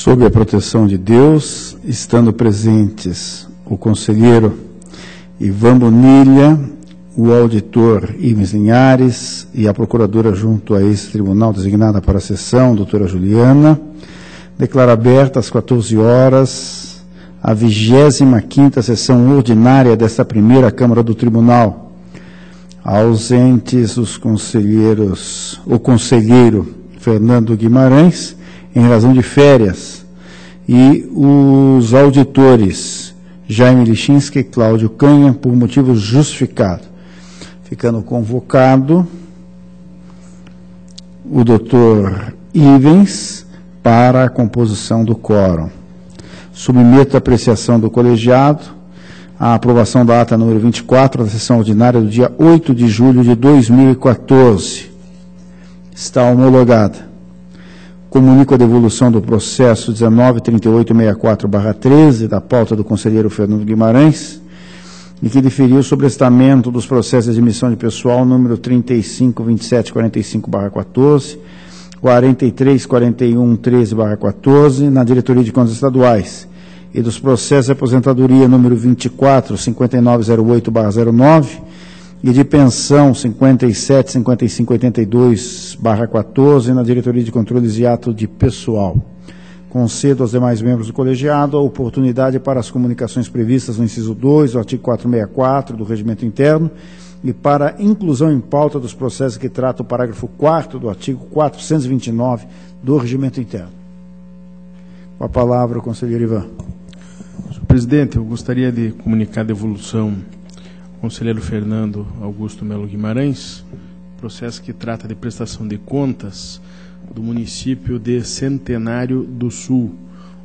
Sob a proteção de Deus, estando presentes o conselheiro Ivan Bonilha, o auditor Ives Linhares e a procuradora junto a esse tribunal designada para a sessão, doutora Juliana, declaro aberta às 14 horas a 25ª sessão ordinária desta primeira Câmara do Tribunal. Ausentes os conselheiros, o conselheiro Fernando Guimarães, em razão de férias, e os auditores Jaime Lichinski e Cláudio Canha, por motivo justificado. Ficando convocado o doutor Ivens para a composição do quórum. Submeto a apreciação do colegiado a aprovação da ata número 24 da sessão ordinária do dia 8 de julho de 2014. Está homologada. Comunico a devolução do processo 19.3864/13 da pauta do conselheiro Fernando Guimarães, e que deferiu o sobrestamento dos processos de admissão de pessoal número 35.2745/14, 43.4113/14 na Diretoria de Contas Estaduais, e dos processos de aposentadoria número 24.5908/09 e de pensão 57.5582/14 na Diretoria de Controles e Ato de Pessoal. Concedo aos demais membros do colegiado a oportunidade para as comunicações previstas no inciso 2 do artigo 464 do Regimento Interno e para inclusão em pauta dos processos que tratam o parágrafo 4º do artigo 429 do Regimento Interno. Com a palavra o conselheiro Ivan. Senhor presidente, eu gostaria de comunicar a devolução ao conselheiro Fernando Augusto Melo Guimarães, processo que trata de prestação de contas do município de Centenário do Sul.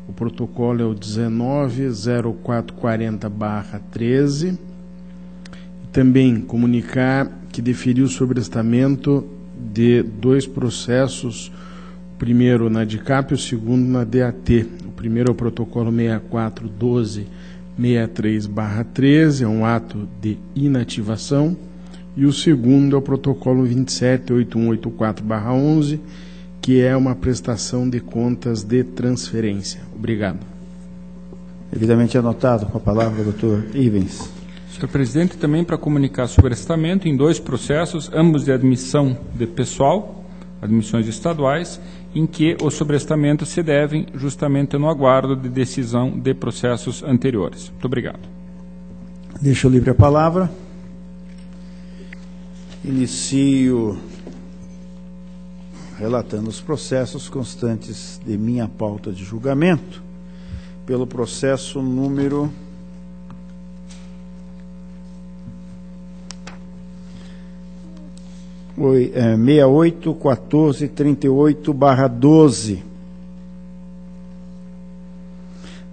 O protocolo é o 19.0440/13. E também comunicar que deferiu o sobrestamento de 2 processos, o primeiro na DICAP e o segundo na DAT. O primeiro é o protocolo 641263/13, é um ato de inativação, e o segundo é o protocolo 278184/11, que é uma prestação de contas de transferência. Obrigado. Devidamente anotado. Com a palavra o doutor Ivens. Senhor presidente, também para comunicar sobrestamento em 2 processos, ambos de admissão de pessoal, admissões estaduais, em que os sobrestamentos se devem justamente no aguardo de decisão de processos anteriores. Muito obrigado. Deixo livre a palavra. Inicio relatando os processos constantes de minha pauta de julgamento, pelo processo número 681438/12.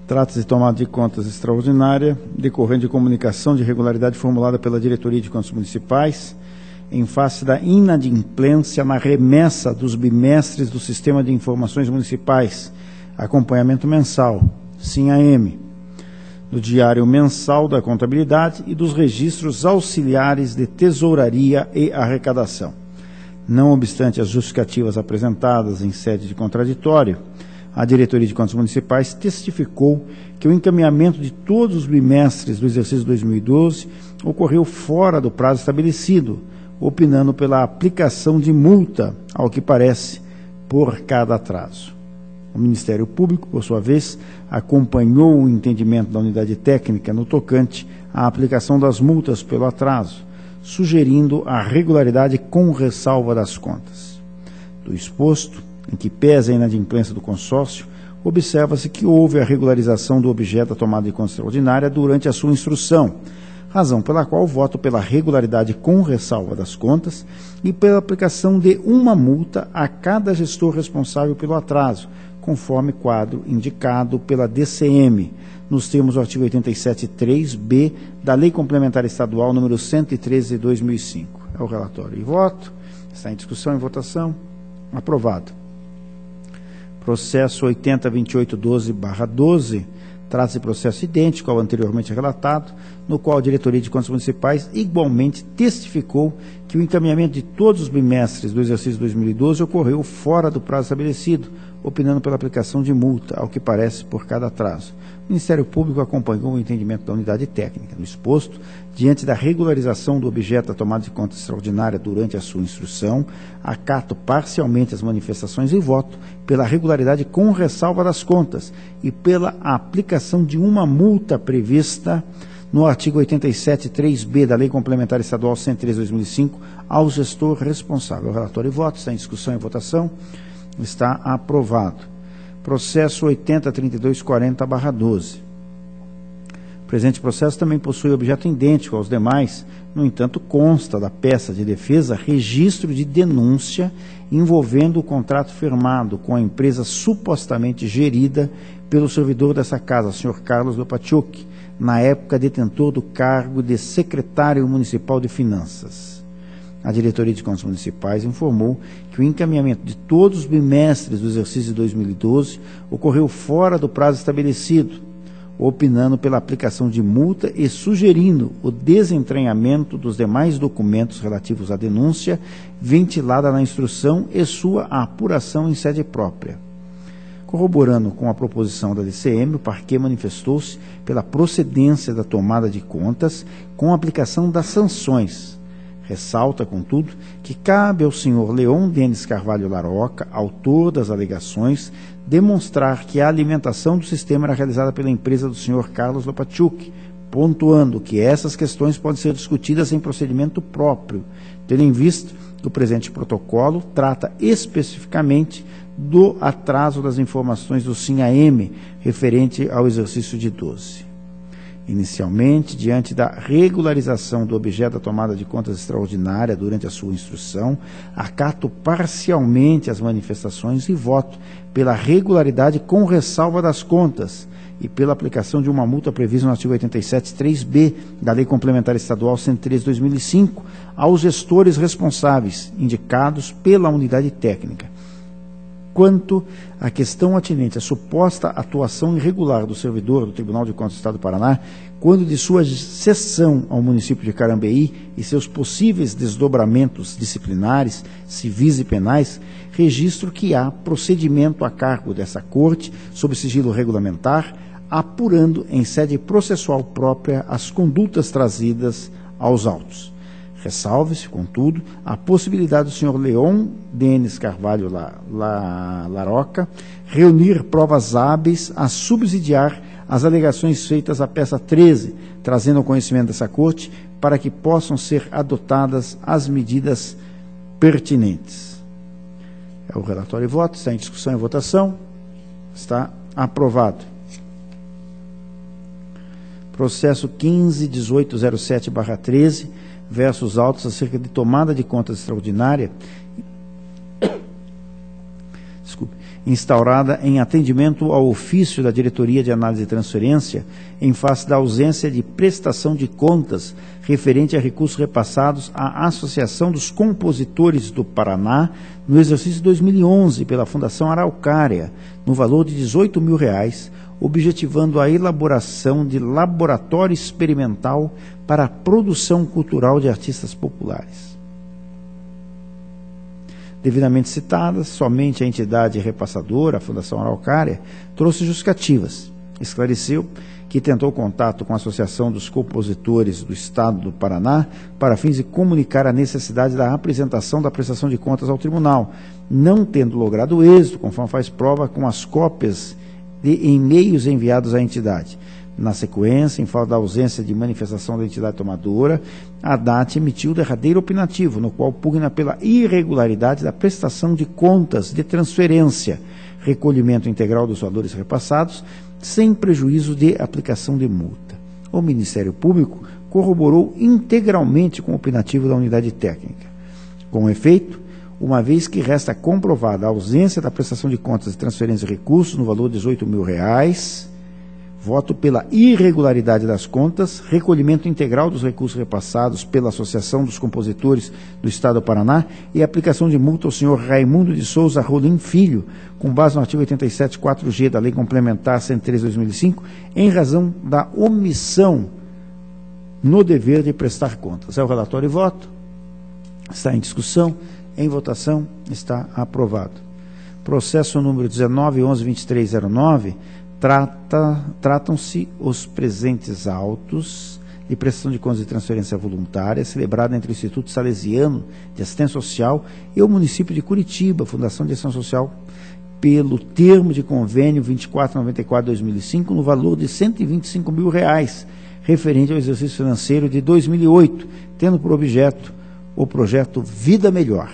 Trata-se de tomada de contas extraordinária, decorrente de comunicação de irregularidade formulada pela Diretoria de Contas Municipais, em face da inadimplência na remessa dos bimestres do Sistema de Informações Municipais, acompanhamento mensal, SIM-AM, do Diário Mensal da Contabilidade e dos registros auxiliares de tesouraria e arrecadação. Não obstante as justificativas apresentadas em sede de contraditório, a Diretoria de Contas Municipais testificou que o encaminhamento de todos os bimestres do exercício 2012 ocorreu fora do prazo estabelecido, opinando pela aplicação de multa, ao que parece, por cada atraso. O Ministério Público, por sua vez, acompanhou o entendimento da unidade técnica no tocante à aplicação das multas pelo atraso, sugerindo a regularidade com ressalva das contas. Do exposto, em que pesa a inadimplência do consórcio, observa-se que houve a regularização do objeto da tomada de conta extraordinária durante a sua instrução, razão pela qual voto pela regularidade com ressalva das contas e pela aplicação de uma multa a cada gestor responsável pelo atraso, conforme quadro indicado pela DCM, nos termos do artigo 87.3b da Lei Complementar Estadual número 113 de 2005. É o relatório e voto. Está em discussão e votação. Aprovado. Processo 80.2812/12 Trata-se de processo idêntico ao anteriormente relatado, no qual a Diretoria de Contas Municipais igualmente testificou que o encaminhamento de todos os bimestres do exercício 2012 ocorreu fora do prazo estabelecido, opinando pela aplicação de multa, ao que parece, por cada atraso. O Ministério Público acompanhou o entendimento da unidade técnica. No exposto, diante da regularização do objeto da tomada de conta extraordinária durante a sua instrução, acato parcialmente as manifestações e voto pela regularidade com ressalva das contas e pela aplicação de uma multa prevista no artigo 87.3b da Lei Complementar Estadual 103/2005 ao gestor responsável. O relatório e voto está em discussão e votação. Está aprovado. Processo 80.3240/12. O presente processo também possui objeto idêntico aos demais, no entanto, consta da peça de defesa registro de denúncia envolvendo o contrato firmado com a empresa supostamente gerida pelo servidor dessa casa, senhor Carlos Lopatiuk, na época detentor do cargo de secretário municipal de Finanças. A Diretoria de Contas Municipais informou que o encaminhamento de todos os bimestres do exercício de 2012 ocorreu fora do prazo estabelecido, opinando pela aplicação de multa e sugerindo o desentranhamento dos demais documentos relativos à denúncia ventilada na instrução e sua apuração em sede própria. Corroborando com a proposição da DCM, o parquê manifestou-se pela procedência da tomada de contas com a aplicação das sanções. Ressalta, contudo, que cabe ao senhor Leon Denis Carvalho Laroca, autor das alegações, demonstrar que a alimentação do sistema era realizada pela empresa do senhor Carlos Lopatiuk, pontuando que essas questões podem ser discutidas em procedimento próprio, tendo em vista que o presente protocolo trata especificamente do atraso das informações do SIM-AM referente ao exercício de 12. Inicialmente, diante da regularização do objeto da tomada de contas extraordinária durante a sua instrução, acato parcialmente as manifestações e voto pela regularidade com ressalva das contas e pela aplicação de uma multa prevista no artigo 87.3b da Lei Complementar Estadual 103/2005 aos gestores responsáveis, indicados pela unidade técnica. Quanto à questão atinente à suposta atuação irregular do servidor do Tribunal de Contas do Estado do Paraná, quando de sua cessão ao município de Carambeí e seus possíveis desdobramentos disciplinares, civis e penais, registro que há procedimento a cargo dessa Corte, sob sigilo regulamentar, apurando em sede processual própria as condutas trazidas aos autos. Ressalve-se, contudo, a possibilidade do senhor Leon Denis Carvalho Laroca reunir provas hábeis a subsidiar as alegações feitas à peça 13, trazendo ao conhecimento dessa Corte para que possam ser adotadas as medidas pertinentes. É o relatório e voto, está em discussão e votação, está aprovado. Processo 15.1807/13, versos autos acerca de tomada de contas extraordinária instaurada em atendimento ao ofício da Diretoria de Análise e Transferência em face da ausência de prestação de contas referente a recursos repassados à Associação dos Compositores do Paraná no exercício de 2011 pela Fundação Araucária, no valor de R$18 mil, objetivando a elaboração de laboratório experimental para a produção cultural de artistas populares. Devidamente citadas, somente a entidade repassadora, a Fundação Araucária, trouxe justificativas. Esclareceu que tentou contato com a Associação dos Compositores do Estado do Paraná para fins de comunicar a necessidade da apresentação da prestação de contas ao tribunal, não tendo logrado êxito, conforme faz prova com as cópias de e-mails enviados à entidade. Na sequência, em falta da ausência de manifestação da entidade tomadora, a DAT emitiu o derradeiro opinativo, no qual pugna pela irregularidade da prestação de contas de transferência, recolhimento integral dos valores repassados, sem prejuízo de aplicação de multa. O Ministério Público corroborou integralmente com o opinativo da unidade técnica. Com efeito, uma vez que resta comprovada a ausência da prestação de contas de transferência de recursos no valor de R$18 mil, Voto pela irregularidade das contas, recolhimento integral dos recursos repassados pela Associação dos Compositores do Estado do Paraná e aplicação de multa ao senhor Raimundo de Souza Rolim Filho, com base no artigo 87.4G da Lei Complementar 103/2005, em razão da omissão no dever de prestar contas. É o relatório e voto. Está em discussão. Em votação. Está aprovado. Processo número 19.11.2309. Tratam-se os presentes autos de prestação de contas de transferência voluntária celebrada entre o Instituto Salesiano de Assistência Social e o município de Curitiba, Fundação de Ação Social, pelo termo de convênio 2494/2005, no valor de R$ 125 mil, referente ao exercício financeiro de 2008, tendo por objeto o projeto Vida Melhor.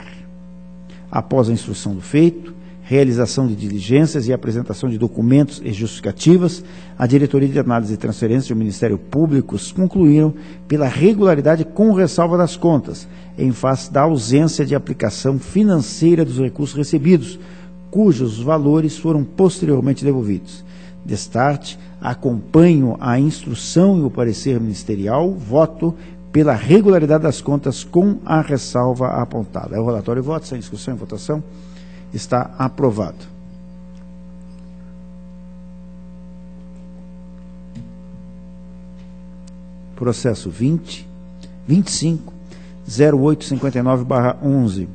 Após a instrução do feito, realização de diligências e apresentação de documentos e justificativas, a Diretoria de Análise e Transferência e o Ministério Público concluíram pela regularidade com ressalva das contas, em face da ausência de aplicação financeira dos recursos recebidos, cujos valores foram posteriormente devolvidos. Destarte, acompanho a instrução e o parecer ministerial, voto pela regularidade das contas com a ressalva apontada. É o relatório e voto, sem discussão e votação. Está aprovado. Processo 25.0859/11.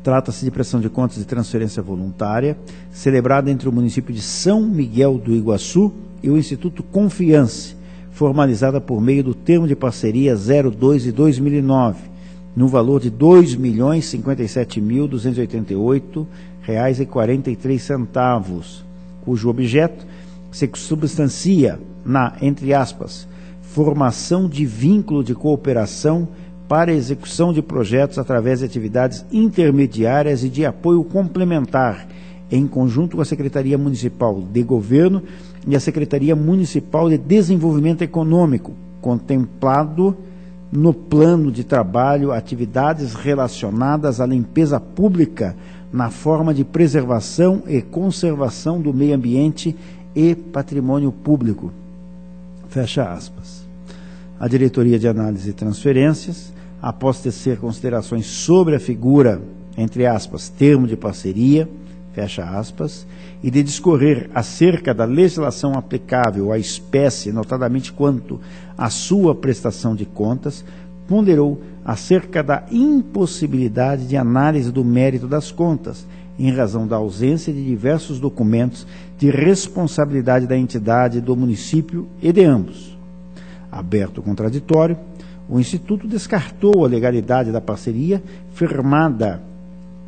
Trata-se de prestação de contas de transferência voluntária, celebrada entre o município de São Miguel do Iguaçu e o Instituto Confiance, formalizada por meio do termo de parceria 02 de 2009, no valor de R$ 2.057.288,43, cujo objeto se substancia na, entre aspas, formação de vínculo de cooperação para a execução de projetos através de atividades intermediárias e de apoio complementar, em conjunto com a Secretaria Municipal de Governo e a Secretaria Municipal de Desenvolvimento Econômico, contemplado no plano de trabalho atividades relacionadas à limpeza pública na forma de preservação e conservação do meio ambiente e patrimônio público. Fecha aspas. A Diretoria de Análise e Transferências, após tecer considerações sobre a figura, entre aspas, termo de parceria, fecha aspas, e de discorrer acerca da legislação aplicável à espécie, notadamente quanto à sua prestação de contas, ponderou acerca da impossibilidade de análise do mérito das contas, em razão da ausência de diversos documentos de responsabilidade da entidade, do município e de ambos. Aberto o contraditório, o Instituto descartou a legalidade da parceria firmada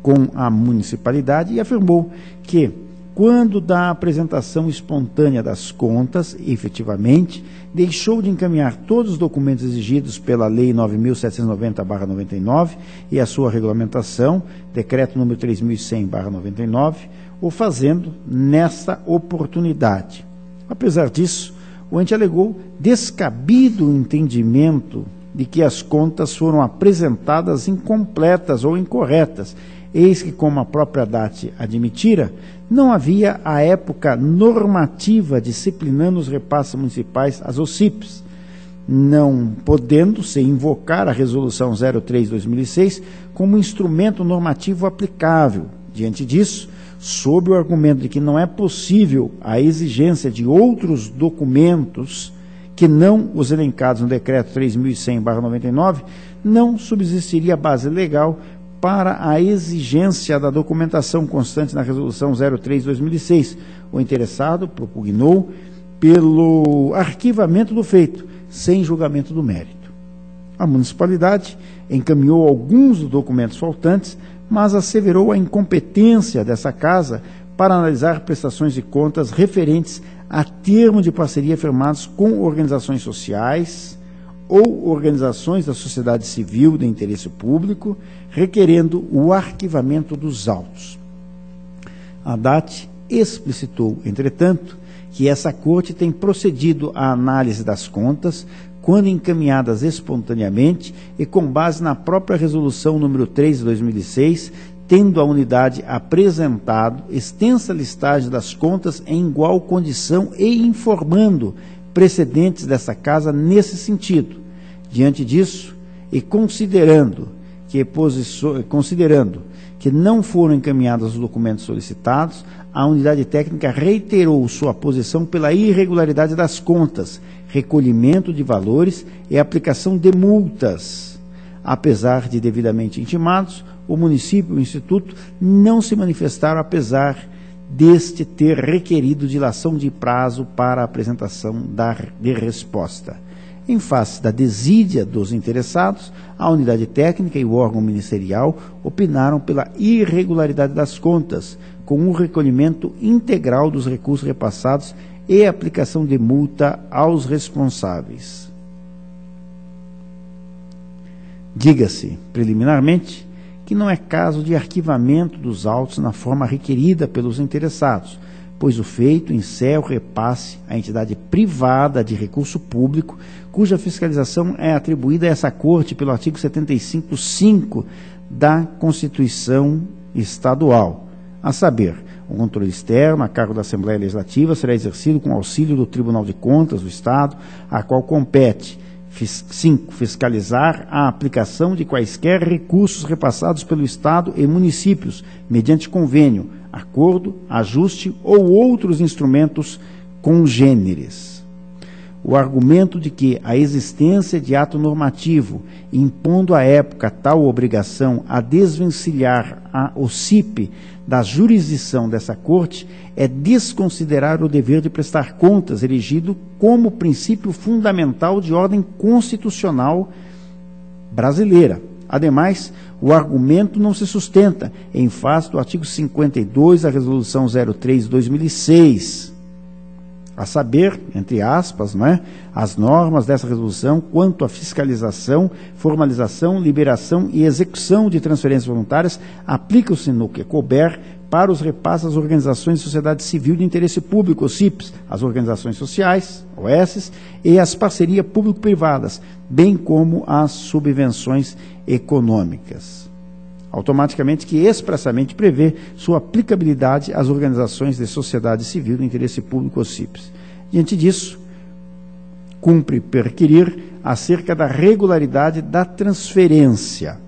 com a municipalidade e afirmou que, quando da apresentação espontânea das contas, efetivamente, deixou de encaminhar todos os documentos exigidos pela Lei 9.790/99 e a sua regulamentação, Decreto número 3.100/99, o fazendo nesta oportunidade. Apesar disso, o ente alegou descabido o entendimento de que as contas foram apresentadas incompletas ou incorretas, eis que, como a própria DAT admitira, não havia, à época, normativa disciplinando os repasses municipais às OCIPs, não podendo-se invocar a Resolução 03/2006 como instrumento normativo aplicável. Diante disso, sob o argumento de que não é possível a exigência de outros documentos que não os elencados no Decreto 3.100/99, não subsistiria base legal para a exigência da documentação constante na Resolução 03/2006. O interessado propugnou pelo arquivamento do feito, sem julgamento do mérito. A municipalidade encaminhou alguns dos documentos faltantes, mas asseverou a incompetência dessa casa para analisar prestações de contas referentes a termo de parceria firmados com organizações sociais ou organizações da sociedade civil de interesse público, requerendo o arquivamento dos autos. A DAT explicitou, entretanto, que essa Corte tem procedido à análise das contas quando encaminhadas espontaneamente e com base na própria Resolução número 3 de 2006, tendo a unidade apresentado extensa listagem das contas em igual condição e informando precedentes dessa Casa nesse sentido. Diante disso, e considerando que não foram encaminhados os documentos solicitados, a unidade técnica reiterou sua posição pela irregularidade das contas, recolhimento de valores e aplicação de multas. Apesar de devidamente intimados, o município e o Instituto não se manifestaram, apesar deste ter requerido dilação de prazo para a apresentação de resposta. Em face da desídia dos interessados, a unidade técnica e o órgão ministerial opinaram pela irregularidade das contas, com o recolhimento integral dos recursos repassados e aplicação de multa aos responsáveis. Diga-se, preliminarmente, que não é caso de arquivamento dos autos na forma requerida pelos interessados, pois o feito encerra o repasse à entidade privada de recurso público, cuja fiscalização é atribuída a essa Corte pelo artigo 75.5 da Constituição Estadual, a saber, o controle externo a cargo da Assembleia Legislativa será exercido com auxílio do Tribunal de Contas do Estado, a qual compete 5. Fiscalizar a aplicação de quaisquer recursos repassados pelo Estado e municípios, mediante convênio, acordo, ajuste ou outros instrumentos congêneres. O argumento de que a existência de ato normativo, impondo à época tal obrigação a desvencilhar a OCIP da jurisdição dessa Corte, é desconsiderar o dever de prestar contas, erigido como princípio fundamental de ordem constitucional brasileira. Ademais, o argumento não se sustenta em face do artigo 52 da Resolução 03/2006, a saber, entre aspas, as normas dessa resolução quanto à fiscalização, formalização, liberação e execução de transferências voluntárias aplicam-se no que couber para os repasses às organizações de sociedade civil de interesse público, OCIPs, as organizações sociais, OS, e as parcerias público-privadas, bem como as subvenções econômicas. Automaticamente que expressamente prevê sua aplicabilidade às organizações de sociedade civil de interesse público, OCIPs. Diante disso, cumpre perquirir acerca da regularidade da transferência.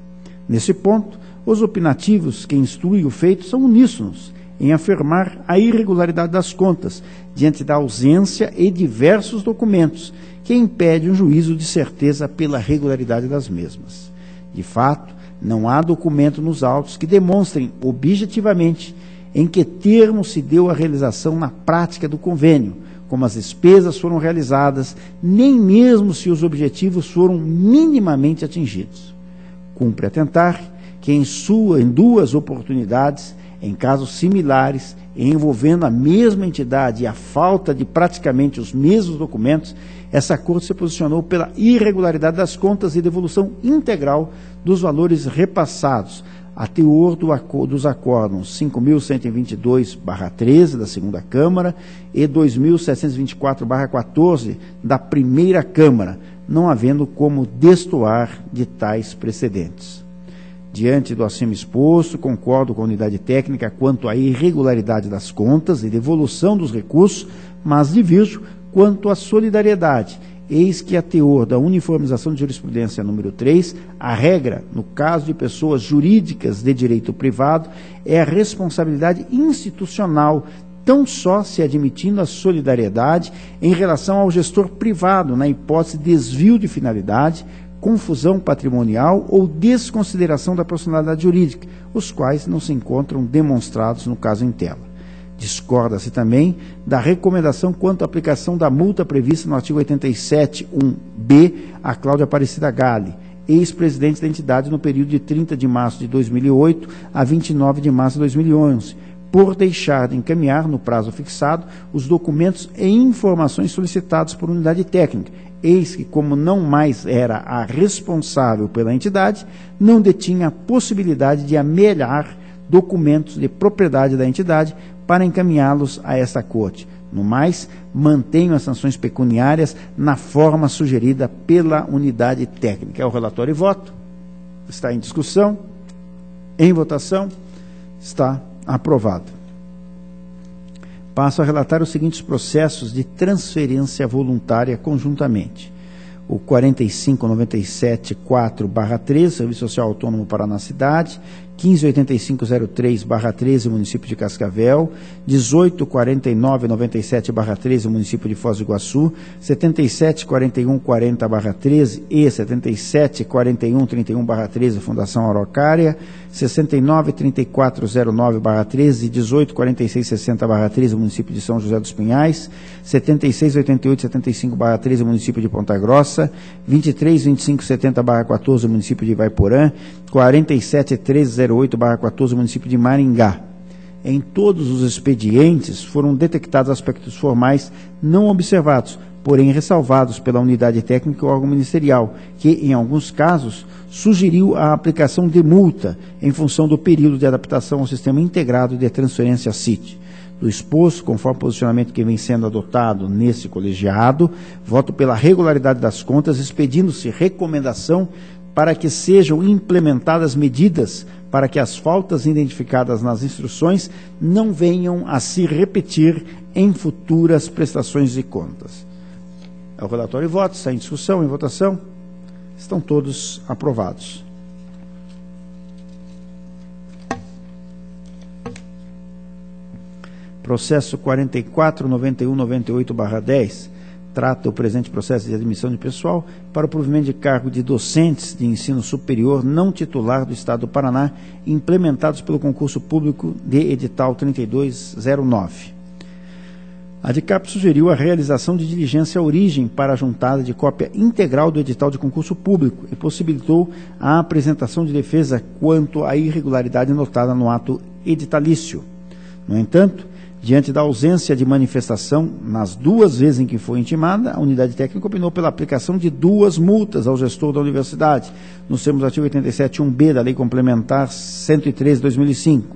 Nesse ponto, os opinativos que instruem o feito são uníssonos em afirmar a irregularidade das contas, diante da ausência e diversos documentos, que impede um juízo de certeza pela regularidade das mesmas. De fato, não há documento nos autos que demonstrem objetivamente em que termo se deu a realização na prática do convênio, como as despesas foram realizadas, nem mesmo se os objetivos foram minimamente atingidos. Cumpre atentar que em duas oportunidades, em casos similares, envolvendo a mesma entidade e a falta de praticamente os mesmos documentos, essa Corte se posicionou pela irregularidade das contas e devolução integral dos valores repassados, a teor dos acórdãos 5.122/13 da segunda Câmara e 2.724/14 da primeira Câmara, não havendo como destoar de tais precedentes. Diante do acima exposto, concordo com a unidade técnica quanto à irregularidade das contas e devolução dos recursos, mas divirjo quanto à solidariedade. Eis que, a teor da uniformização de jurisprudência número 3, a regra, no caso de pessoas jurídicas de direito privado, é a responsabilidade institucional, tão só se admitindo a solidariedade em relação ao gestor privado, na hipótese de desvio de finalidade, confusão patrimonial ou desconsideração da personalidade jurídica, os quais não se encontram demonstrados no caso em tela. Discorda-se também da recomendação quanto à aplicação da multa prevista no artigo 87.1b a Cláudia Aparecida Galli, ex-presidente da entidade no período de 30 de março de 2008 a 29 de março de 2011, por deixar de encaminhar, no prazo fixado, os documentos e informações solicitados por unidade técnica, eis que, como não mais era a responsável pela entidade, não detinha a possibilidade de amelhar documentos de propriedade da entidade para encaminhá-los a esta Corte. No mais, mantenho as sanções pecuniárias na forma sugerida pela unidade técnica. É o relatório e voto. Está em discussão. Em votação. Está aprovado. Passo a relatar os seguintes processos de transferência voluntária conjuntamente. O 4597-4/13, Serviço Social Autônomo Paraná Cidade, 158503/13, município de Cascavel, 184997/13, município de Foz do Iguaçu, 774140/13 e 774131/13, Fundação Araucária, 693409/13 e 184660/13, município de São José dos Pinhais, 768875/13, município de Ponta Grossa, 232570/14, município de Ivaiporã, 47308/14, município de Maringá. Em todos os expedientes foram detectados aspectos formais não observados, porém ressalvados pela unidade técnica ou órgão ministerial, que, em alguns casos, sugeriu a aplicação de multa em função do período de adaptação ao sistema integrado de transferência CIT. Do exposto, conforme o posicionamento que vem sendo adotado nesse colegiado, voto pela regularidade das contas, expedindo-se recomendação para que sejam implementadas medidas para que as faltas identificadas nas instruções não venham a se repetir em futuras prestações de contas. É o relatório e voto, está em discussão, em votação. Estão todos aprovados. Processo 449198/10 trata o presente processo de admissão de pessoal para o provimento de cargo de docentes de ensino superior não titular do Estado do Paraná, implementados pelo concurso público de edital 3209. A DICAP sugeriu a realização de diligência à origem para a juntada de cópia integral do edital de concurso público e possibilitou a apresentação de defesa quanto à irregularidade notada no ato editalício. No entanto, diante da ausência de manifestação nas duas vezes em que foi intimada, a unidade técnica opinou pela aplicação de 2 multas ao gestor da universidade, nos termos do artigo 87.1b da Lei Complementar 113/2005.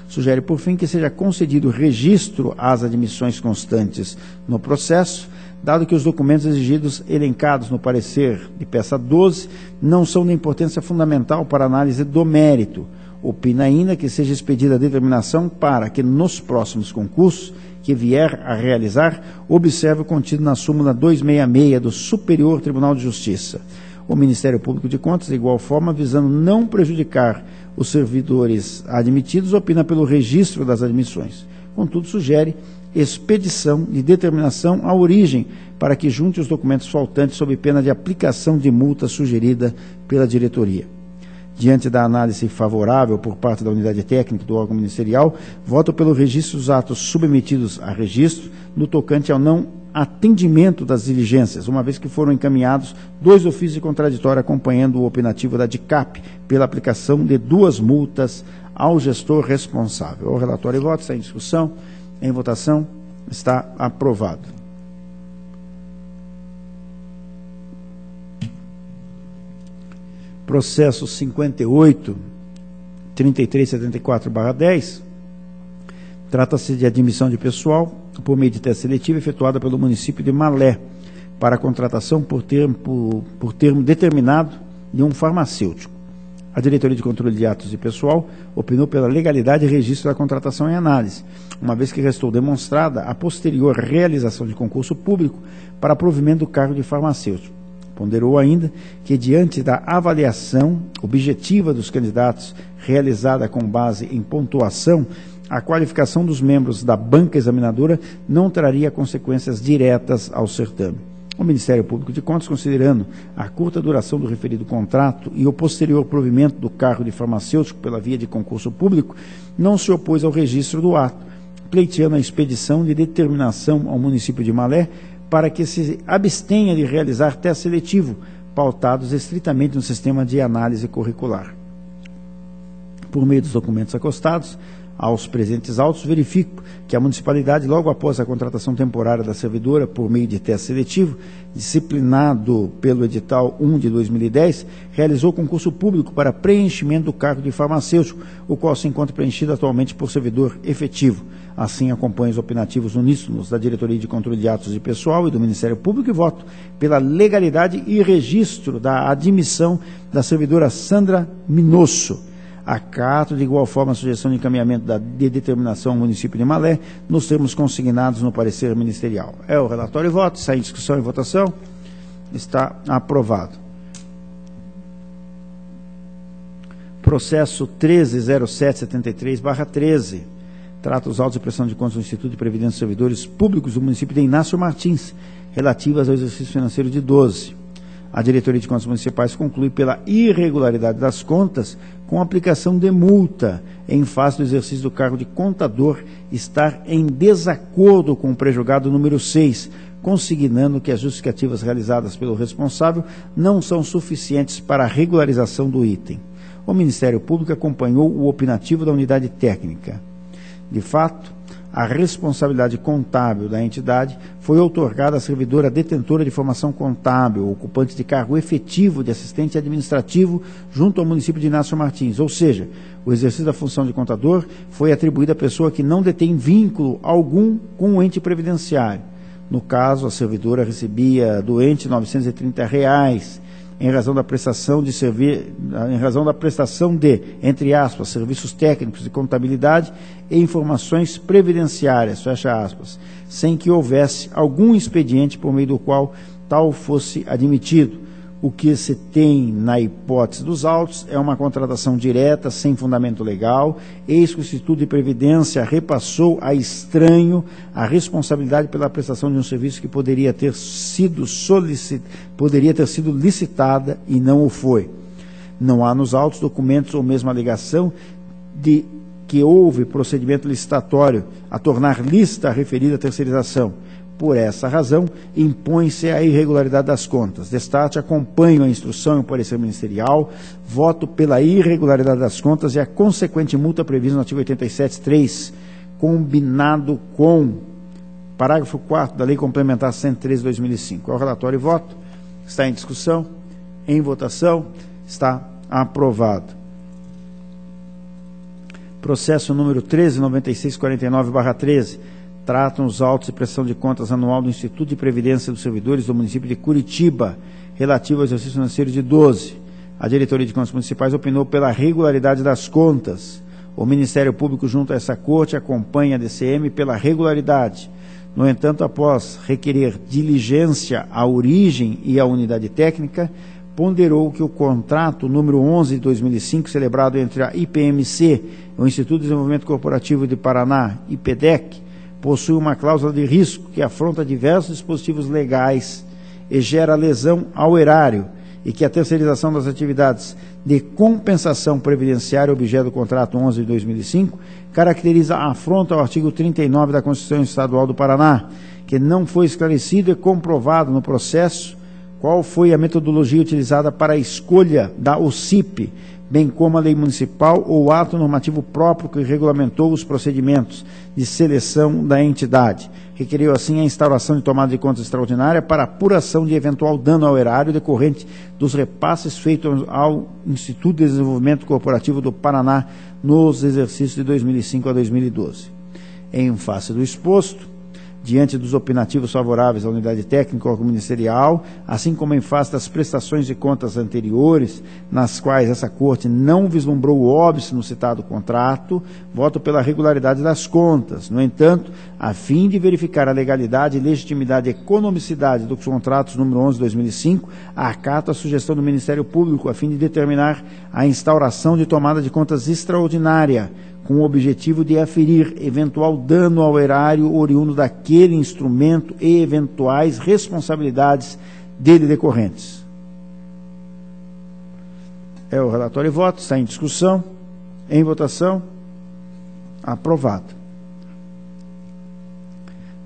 Sugere, por fim, que seja concedido registro às admissões constantes no processo, dado que os documentos exigidos elencados no parecer de peça 12 não são de importância fundamental para a análise do mérito. Opina ainda que seja expedida a determinação para que, nos próximos concursos que vier a realizar, observe o contido na súmula 266 do Superior Tribunal de Justiça. O Ministério Público de Contas, de igual forma, visando não prejudicar os servidores admitidos, opina pelo registro das admissões. Contudo, sugere expedição de determinação à origem para que junte os documentos faltantes sob pena de aplicação de multa sugerida pela diretoria. Diante da análise favorável por parte da unidade técnica do órgão ministerial, voto pelo registro dos atos submetidos a registro no tocante ao não atendimento das diligências, uma vez que foram encaminhados 2 ofícios de contraditório acompanhando o opinativo da DICAP pela aplicação de 2 multas ao gestor responsável. O relatório e voto está em discussão, em votação, está aprovado. Processo 58-3374/10, trata-se de admissão de pessoal por meio de teste seletivo efetuada pelo município de Malé para a contratação por termo determinado de um farmacêutico. A Diretoria de Controle de Atos de Pessoal opinou pela legalidade e registro da contratação em análise, uma vez que restou demonstrada a posterior realização de concurso público para provimento do cargo de farmacêutico. Ponderou ainda que, diante da avaliação objetiva dos candidatos, realizada com base em pontuação, a qualificação dos membros da banca examinadora não traria consequências diretas ao certame. O Ministério Público de Contas, considerando a curta duração do referido contrato e o posterior provimento do cargo de farmacêutico pela via de concurso público, não se opôs ao registro do ato, pleiteando a expedição de determinação ao município de Malé para que se abstenha de realizar teste seletivo, pautados estritamente no sistema de análise curricular. Por meio dos documentos acostados aos presentes autos, verifico que a municipalidade, logo após a contratação temporária da servidora por meio de teste seletivo, disciplinado pelo edital 1 de 2010, realizou concurso público para preenchimento do cargo de farmacêutico, o qual se encontra preenchido atualmente por servidor efetivo. Assim, acompanho os opinativos uníssonos da Diretoria de Controle de Atos de Pessoal e do Ministério Público e voto pela legalidade e registro da admissão da servidora Sandra Minosso. Acato de igual forma a sugestão de encaminhamento de determinação ao município de Malé, nos termos consignados no parecer ministerial. É o relatório e voto. Está em discussão e votação. Está aprovado. Processo 130773/13. Trata os autos de prestação de contas do Instituto de Previdência dos Servidores Públicos do município de Inácio Martins, relativas ao exercício financeiro de 12. A Diretoria de Contas Municipais conclui pela irregularidade das contas com aplicação de multa em face do exercício do cargo de contador estar em desacordo com o prejulgado número 6, consignando que as justificativas realizadas pelo responsável não são suficientes para a regularização do item. O Ministério Público acompanhou o opinativo da unidade técnica. De fato, a responsabilidade contábil da entidade foi outorgada à servidora detentora de formação contábil, ocupante de cargo efetivo de assistente administrativo junto ao município de Inácio Martins, ou seja, o exercício da função de contador foi atribuído à pessoa que não detém vínculo algum com o ente previdenciário. No caso, a servidora recebia do ente R$ 930 em razão da prestação de entre aspas, serviços técnicos de contabilidade e informações previdenciárias, fecha aspas, sem que houvesse algum expediente por meio do qual tal fosse admitido. O que se tem na hipótese dos autos é uma contratação direta, sem fundamento legal, eis que o Instituto de Previdência repassou a estranho a responsabilidade pela prestação de um serviço que poderia ter sido licitada e não o foi. Não há nos autos, documentos ou mesmo alegação de que houve procedimento licitatório a tornar lícita a referida terceirização. Por essa razão, impõe-se a irregularidade das contas. Destarte, acompanho a instrução e o parecer ministerial, voto pela irregularidade das contas e a consequente multa prevista no artigo 87.3, combinado com parágrafo 4º da Lei Complementar 113/2005. É o relatório e voto. Está em discussão, em votação, está aprovado. Processo número 13.9649/13. Tratam os autos de prestação de contas anual do Instituto de Previdência dos Servidores do município de Curitiba, relativo ao exercício financeiro de 12. A Diretoria de Contas Municipais opinou pela regularidade das contas. O Ministério Público, junto a essa corte, acompanha a DCM pela regularidade. No entanto, após requerer diligência à origem e à unidade técnica, ponderou que o contrato número 11 de 2005, celebrado entre a IPMC, o Instituto de Desenvolvimento Corporativo de Paraná, IPDEC, possui uma cláusula de risco que afronta diversos dispositivos legais e gera lesão ao erário, e que a terceirização das atividades de compensação previdenciária, objeto do contrato 11 de 2005, caracteriza a afronta ao artigo 39 da Constituição Estadual do Paraná, que não foi esclarecido e comprovado no processo qual foi a metodologia utilizada para a escolha da OCIP, bem como a lei municipal ou ato normativo próprio que regulamentou os procedimentos de seleção da entidade. Requeriu, assim, a instauração de tomada de contas extraordinária para apuração de eventual dano ao erário decorrente dos repasses feitos ao Instituto de Desenvolvimento Corporativo do Paraná nos exercícios de 2005 a 2012. Em face do exposto, diante dos opinativos favoráveis à unidade técnica ou ministerial, assim como em face das prestações de contas anteriores, nas quais essa Corte não vislumbrou o óbice no citado contrato, voto pela regularidade das contas. No entanto, a fim de verificar a legalidade, legitimidade e economicidade dos contratos número 11 de 2005, acato a sugestão do Ministério Público a fim de determinar a instauração de tomada de contas extraordinária, com o objetivo de aferir eventual dano ao erário oriundo daquele instrumento e eventuais responsabilidades dele decorrentes. É o relatório e voto, está em discussão, em votação, aprovado.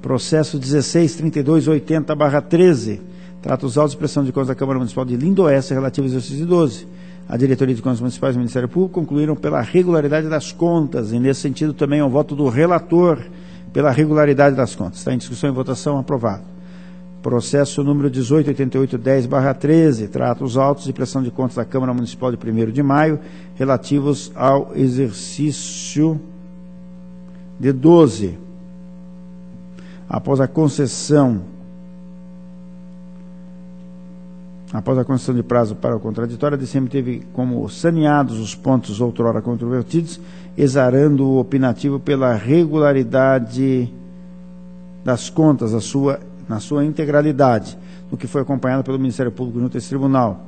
Processo 16.3280/13, trata os autos de prestação de contas da Câmara Municipal de Lindoeste relativo ao exercício de 12. A Diretoria de Contas Municipais e o Ministério Público concluíram pela regularidade das contas, e nesse sentido também é o voto do relator pela regularidade das contas. Está em discussão e votação, aprovado. Processo número 18.8810/13, trata os autos de prestação de contas da Câmara Municipal de 1º de maio, relativos ao exercício de 12. Após a concessão Após a concessão de prazo para o contraditório, a DCM teve como saneados os pontos outrora controvertidos, exarando o opinativo pela regularidade das contas na sua integralidade, no que foi acompanhado pelo Ministério Público junto a esse tribunal.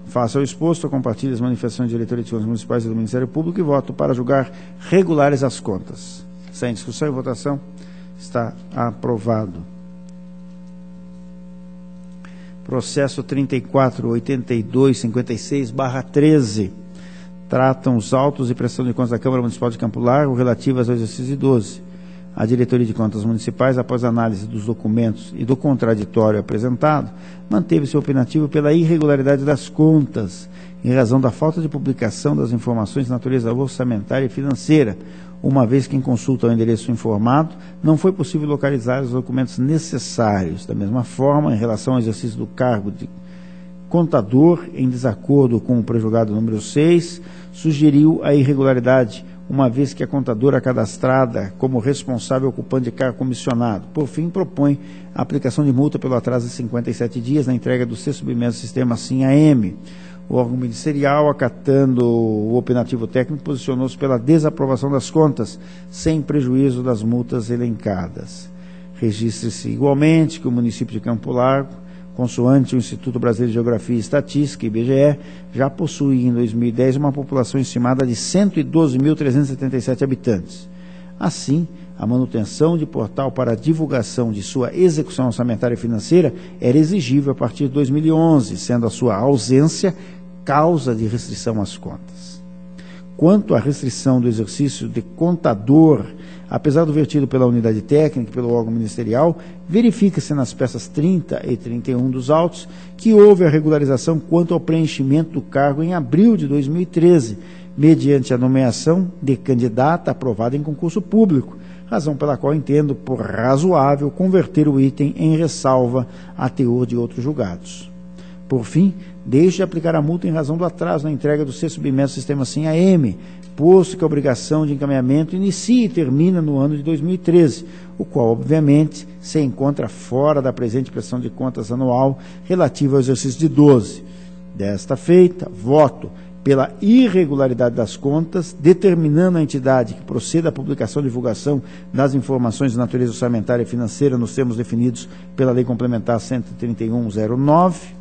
Face ao exposto, compartilho as manifestações de diretoria de contas municipais e do Ministério Público e voto para julgar regulares as contas. Sem discussão e votação, está aprovado. Processo 34.82.56/13. Tratam os autos de prestação de contas da Câmara Municipal de Campo Largo relativas ao exercício de 12. A Diretoria de Contas Municipais, após análise dos documentos e do contraditório apresentado, manteve seu opinativo pela irregularidade das contas, em razão da falta de publicação das informações de natureza orçamentária e financeira, uma vez que, em consulta ao endereço informado, não foi possível localizar os documentos necessários. Da mesma forma, em relação ao exercício do cargo de contador, em desacordo com o prejulgado número 6, sugeriu a irregularidade, uma vez que a contadora cadastrada como responsável ocupante de cargo comissionado. Por fim, propõe a aplicação de multa pelo atraso de 57 dias na entrega do ser submerso ao sistema SIM-AM. O órgão ministerial, acatando o opinativo técnico, posicionou-se pela desaprovação das contas, sem prejuízo das multas elencadas. Registre-se igualmente que o município de Campo Largo, consoante o Instituto Brasileiro de Geografia e Estatística, IBGE, já possui em 2010 uma população estimada de 112.377 habitantes. Assim, a manutenção de portal para a divulgação de sua execução orçamentária e financeira era exigível a partir de 2011, sendo a sua ausência causa de restrição às contas. Quanto à restrição do exercício de contador, apesar do vertido pela unidade técnica e pelo órgão ministerial, verifica-se nas peças 30 e 31 dos autos que houve a regularização quanto ao preenchimento do cargo em abril de 2013, mediante a nomeação de candidata aprovada em concurso público, razão pela qual entendo por razoável converter o item em ressalva a teor de outros julgados. Por fim, deixe de aplicar a multa em razão do atraso na entrega do ser submerso ao sistema SIM-AM, posto que a obrigação de encaminhamento inicia e termina no ano de 2013, o qual, obviamente, se encontra fora da presente prestação de contas anual relativa ao exercício de 12. Desta feita, voto pela irregularidade das contas, determinando a entidade que proceda à publicação e divulgação das informações de natureza orçamentária e financeira nos termos definidos pela Lei Complementar 131/09.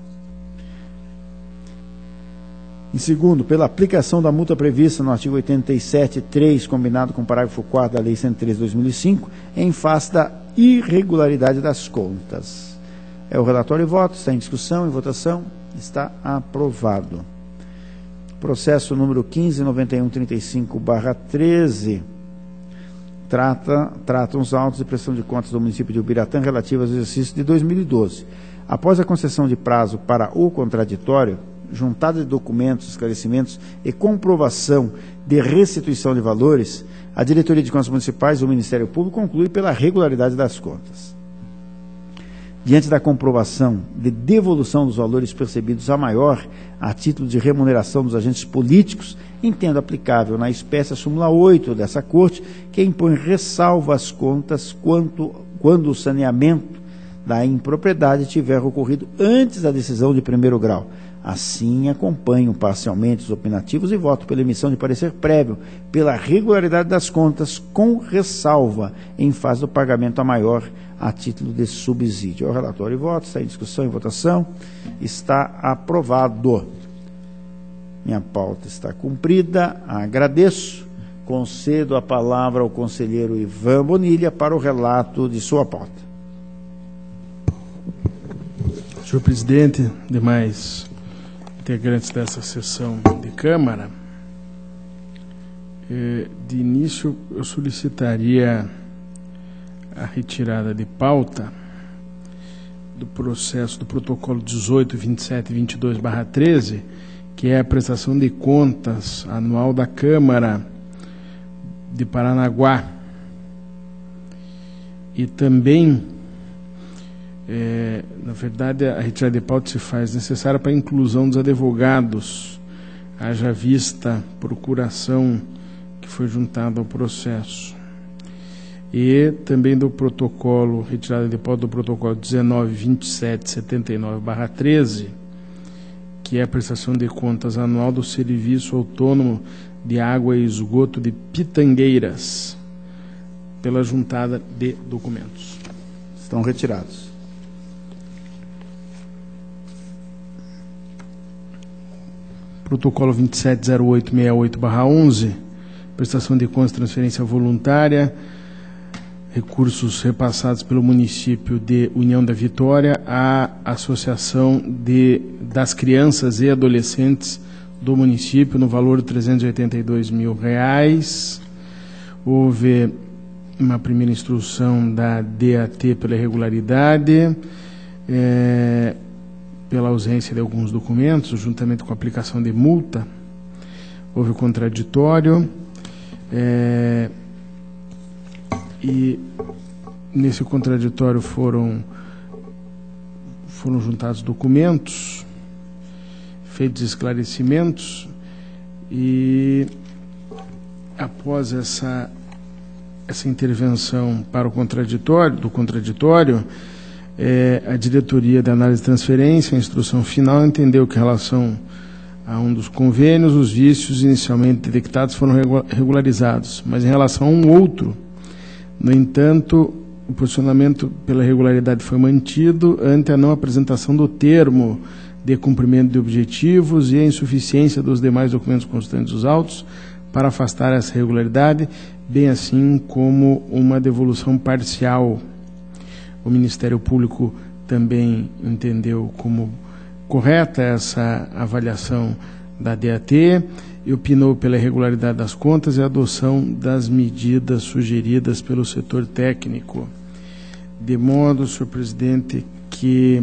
Em segundo, pela aplicação da multa prevista no artigo 87.3, combinado com o parágrafo 4º da Lei 103/2005, em face da irregularidade das contas. É o relatório e voto, está em discussão e votação, está aprovado. Processo número 15.9135/13, tratam os autos de prestação de contas do município de Ubiratã relativos ao exercício de 2012. Após a concessão de prazo para o contraditório, juntada de documentos, esclarecimentos e comprovação de restituição de valores, a Diretoria de Contas Municipais e o Ministério Público conclui pela regularidade das contas. Diante da comprovação de devolução dos valores percebidos a maior a título de remuneração dos agentes políticos, entendo aplicável na espécie a súmula 8 dessa Corte, que impõe ressalva às contas quando o saneamento da impropriedade tiver ocorrido antes da decisão de primeiro grau. Assim, acompanho parcialmente os opinativos e voto pela emissão de parecer prévio pela regularidade das contas, com ressalva em fase do pagamento a maior a título de subsídio. É o relatório e voto, está em discussão e votação, está aprovado. Minha pauta está cumprida, agradeço. Concedo a palavra ao conselheiro Ivan Bonilha para o relato de sua pauta. Senhor presidente, demais integrantes dessa sessão de Câmara, de início eu solicitaria a retirada de pauta do processo do protocolo 18.27.22/13, que é a prestação de contas anual da Câmara de Paranaguá, e também na verdade, a retirada de pauta se faz necessária para a inclusão dos advogados, haja vista procuração que foi juntada ao processo. e também do protocolo, retirada de pauta do protocolo 19.2779/13, que é a prestação de contas anual do Serviço Autônomo de Água e Esgoto de Pitangueiras, pela juntada de documentos. Estão retirados. Protocolo 270868/11, prestação de contas, transferência voluntária, recursos repassados pelo município de União da Vitória à Associação das Crianças e Adolescentes do município, no valor de R$382 mil. Houve uma primeira instrução da DAT pela irregularidade, pela ausência de alguns documentos, juntamente com a aplicação de multa. Houve o contraditório, e nesse contraditório foram juntados documentos, feitos esclarecimentos, e após essa intervenção para o contraditório, a diretoria de análise de transferência, a instrução final, entendeu que em relação a um dos convênios, os vícios inicialmente detectados foram regularizados, mas em relação a um outro, no entanto, o posicionamento pela irregularidade foi mantido ante a não apresentação do termo de cumprimento de objetivos e a insuficiência dos demais documentos constantes dos autos para afastar essa irregularidade, bem assim como uma devolução parcial. O Ministério Público também entendeu como correta essa avaliação da DAT e opinou pela irregularidade das contas e a adoção das medidas sugeridas pelo setor técnico. De modo, senhor presidente, que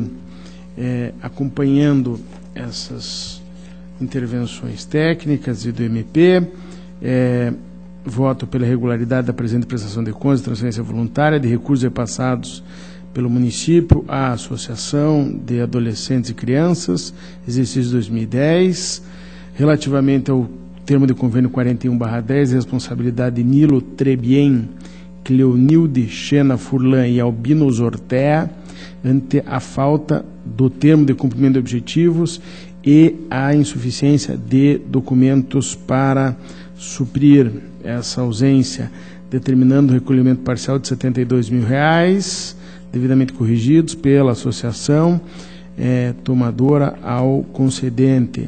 acompanhando essas intervenções técnicas e do MP, voto pela regularidade da presente prestação de contas e transferência voluntária de recursos repassados pelo município à Associação de Adolescentes e Crianças, exercício 2010, relativamente ao termo de convênio 41/10, responsabilidade de Nilo Trebien, Cleonilde Xena Furlan e Albino Zortea, ante a falta do termo de cumprimento de objetivos e a insuficiência de documentos para suprir essa ausência, determinando o recolhimento parcial de R$72 mil, devidamente corrigidos pela associação tomadora ao concedente,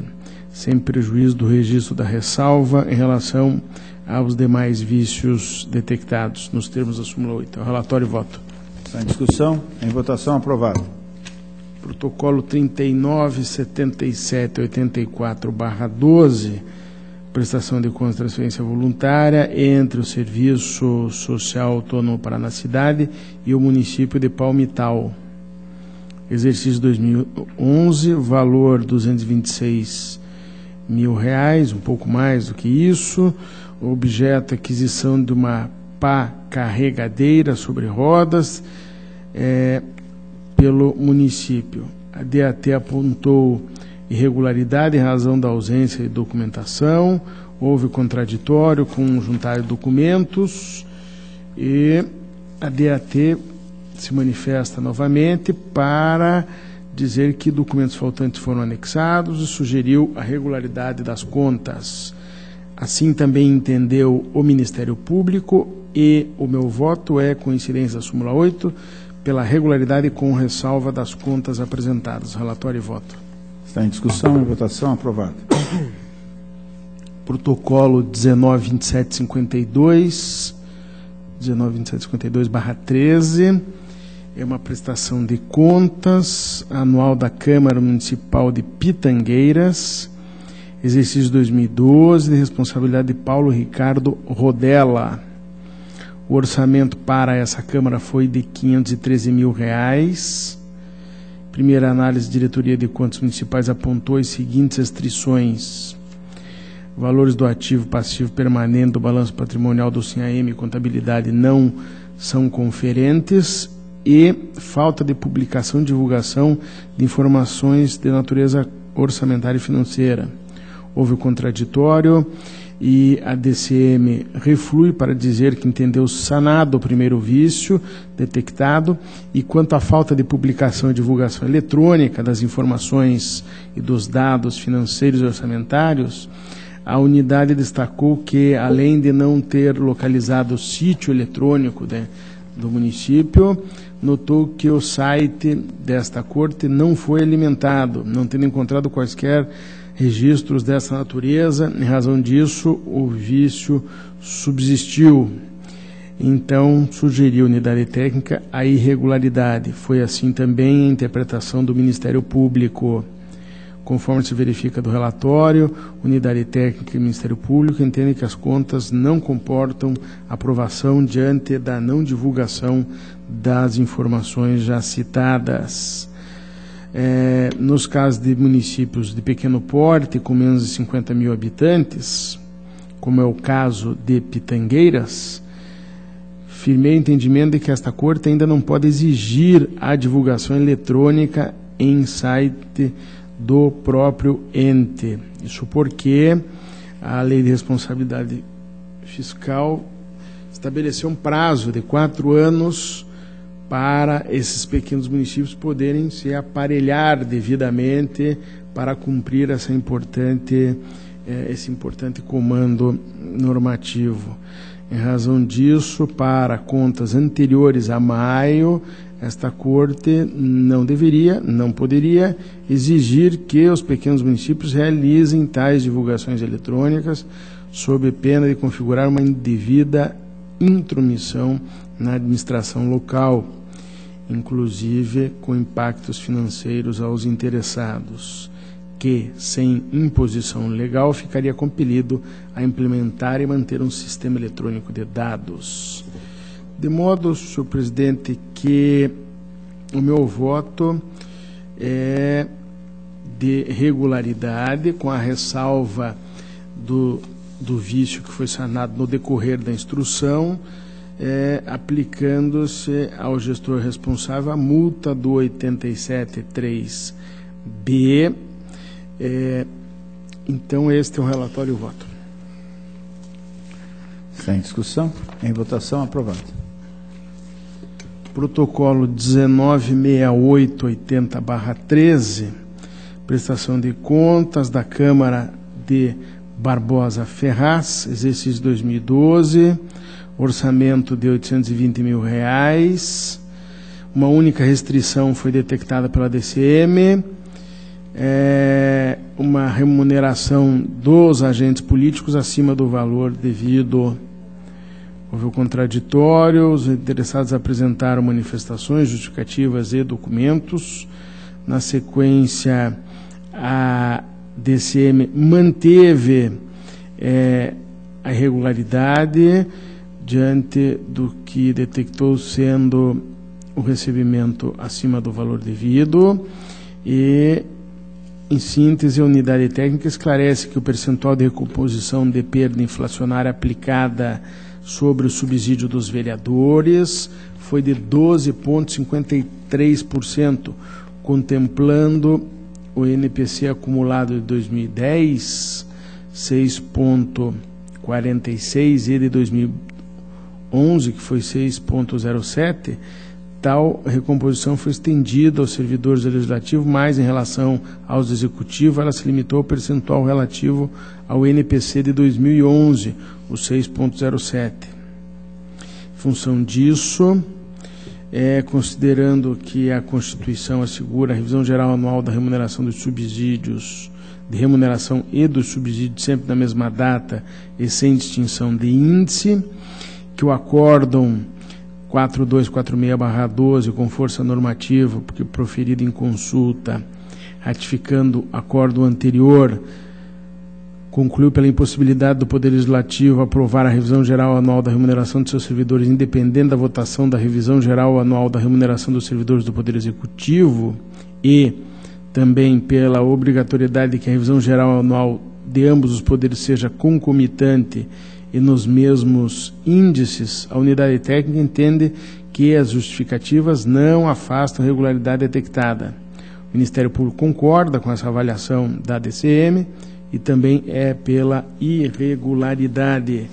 sem prejuízo do registro da ressalva em relação aos demais vícios detectados nos termos da súmula 8. É o relatório e voto. Está em discussão. Em votação, aprovado. Protocolo 39.7784/12, prestação de contas e transferência voluntária entre o Serviço Social Autônomo Paranacidade e o município de Palmital. Exercício 2011, valor R$226 mil, um pouco mais do que isso. Objeto, aquisição de uma pá carregadeira sobre rodas pelo município. A DAT apontou irregularidade em razão da ausência de documentação, houve contraditório com juntar de documentos e a DAT se manifesta novamente para dizer que documentos faltantes foram anexados e sugeriu a regularidade das contas. Assim também entendeu o Ministério Público e o meu voto é coincidência da súmula 8 pela regularidade com ressalva das contas apresentadas. Relatório e voto. Está em discussão, em votação, aprovado. Protocolo 19.2752/13, é uma prestação de contas anual da Câmara Municipal de Pitangueiras, exercício 2012, de responsabilidade de Paulo Ricardo Rodella. O orçamento para essa Câmara foi de R$513 mil. Primeira análise, diretoria de contas municipais apontou as seguintes restrições: valores do ativo passivo permanente do balanço patrimonial do SINAM e contabilidade não são conferentes e falta de publicação e divulgação de informações de natureza orçamentária e financeira. Houve o contraditório e a DCM reflui para dizer que entendeu sanado o primeiro vício detectado, e quanto à falta de publicação e divulgação eletrônica das informações e dos dados financeiros e orçamentários, a unidade destacou que, além de não ter localizado o sítio eletrônico do município, notou que o site desta corte não foi alimentado, não tendo encontrado quaisquer registros dessa natureza. Em razão disso, o vício subsistiu. Então, sugeriu a unidade técnica a irregularidade. Foi assim também a interpretação do Ministério Público. Conforme se verifica do relatório, unidade técnica e Ministério Público entendem que as contas não comportam aprovação diante da não divulgação das informações já citadas. Nos casos de municípios de pequeno porte, com menos de 50 mil habitantes, como é o caso de Pitangueiras, firmei o entendimento de que esta Corte ainda não pode exigir a divulgação eletrônica em site do próprio ente. Isso porque a Lei de Responsabilidade Fiscal estabeleceu um prazo de 4 anos para esses pequenos municípios poderem se aparelhar devidamente para cumprir esse importante comando normativo. Em razão disso, para contas anteriores a maio, esta Corte não poderia exigir que os pequenos municípios realizem tais divulgações eletrônicas, sob pena de configurar uma indevida intromissão na administração local, inclusive com impactos financeiros aos interessados, que, sem imposição legal, ficaria compelido a implementar e manter um sistema eletrônico de dados. De modo, senhor presidente, que o meu voto é de regularidade, com a ressalva do vício que foi sanado no decorrer da instrução, aplicando-se ao gestor responsável a multa do 87.3b. Então, este é o relatório e o voto. Sem discussão. Em votação, aprovado. Protocolo 196880/13, prestação de contas da Câmara de Barbosa Ferraz, exercício 2012, orçamento de R$820 mil. Uma única restrição foi detectada pela DCM, uma remuneração dos agentes políticos acima do valor devido. Houve o contraditório, os interessados apresentaram manifestações, justificativas e documentos. Na sequência, a DCM manteve a irregularidade diante do que detectou sendo o recebimento acima do valor devido e, em síntese, a unidade técnica esclarece que o percentual de recomposição de perda inflacionária aplicada sobre o subsídio dos vereadores foi de 12,53%, contemplando o NPC acumulado de 2010, 6,46%, e de 2011, que foi 6,07%. Tal recomposição foi estendida aos servidores do Legislativo, mas em relação aos executivos, ela se limitou ao percentual relativo ao NPC de 2011, o 6,07%. Em função disso, considerando que a Constituição assegura a revisão geral anual da remuneração dos subsídios, de remuneração e dos subsídios sempre na mesma data e sem distinção de índice, que o acórdão 4246/12, com força normativa, porque proferido em consulta, ratificando acordo anterior, concluiu pela impossibilidade do Poder Legislativo aprovar a revisão geral anual da remuneração de seus servidores, independente da votação da revisão geral anual da remuneração dos servidores do Poder Executivo, e também pela obrigatoriedade de que a revisão geral anual de ambos os poderes seja concomitante e nos mesmos índices, a unidade técnica entende que as justificativas não afastam a irregularidade detectada. O Ministério Público concorda com essa avaliação da DCM e também é pela irregularidade.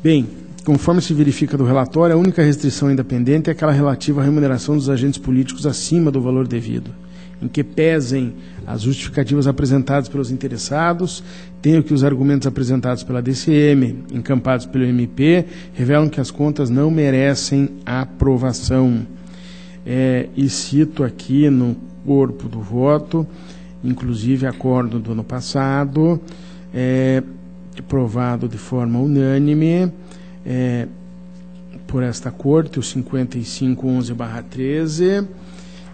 Bem, conforme se verifica do relatório, a única restrição ainda pendente é aquela relativa à remuneração dos agentes políticos acima do valor devido, em que pesem as justificativas apresentadas pelos interessados, tenho que os argumentos apresentados pela DCM, encampados pelo MP, revelam que as contas não merecem aprovação. E cito aqui no corpo do voto, inclusive acordo do ano passado, aprovado de forma unânime por esta Corte, o 5511/13,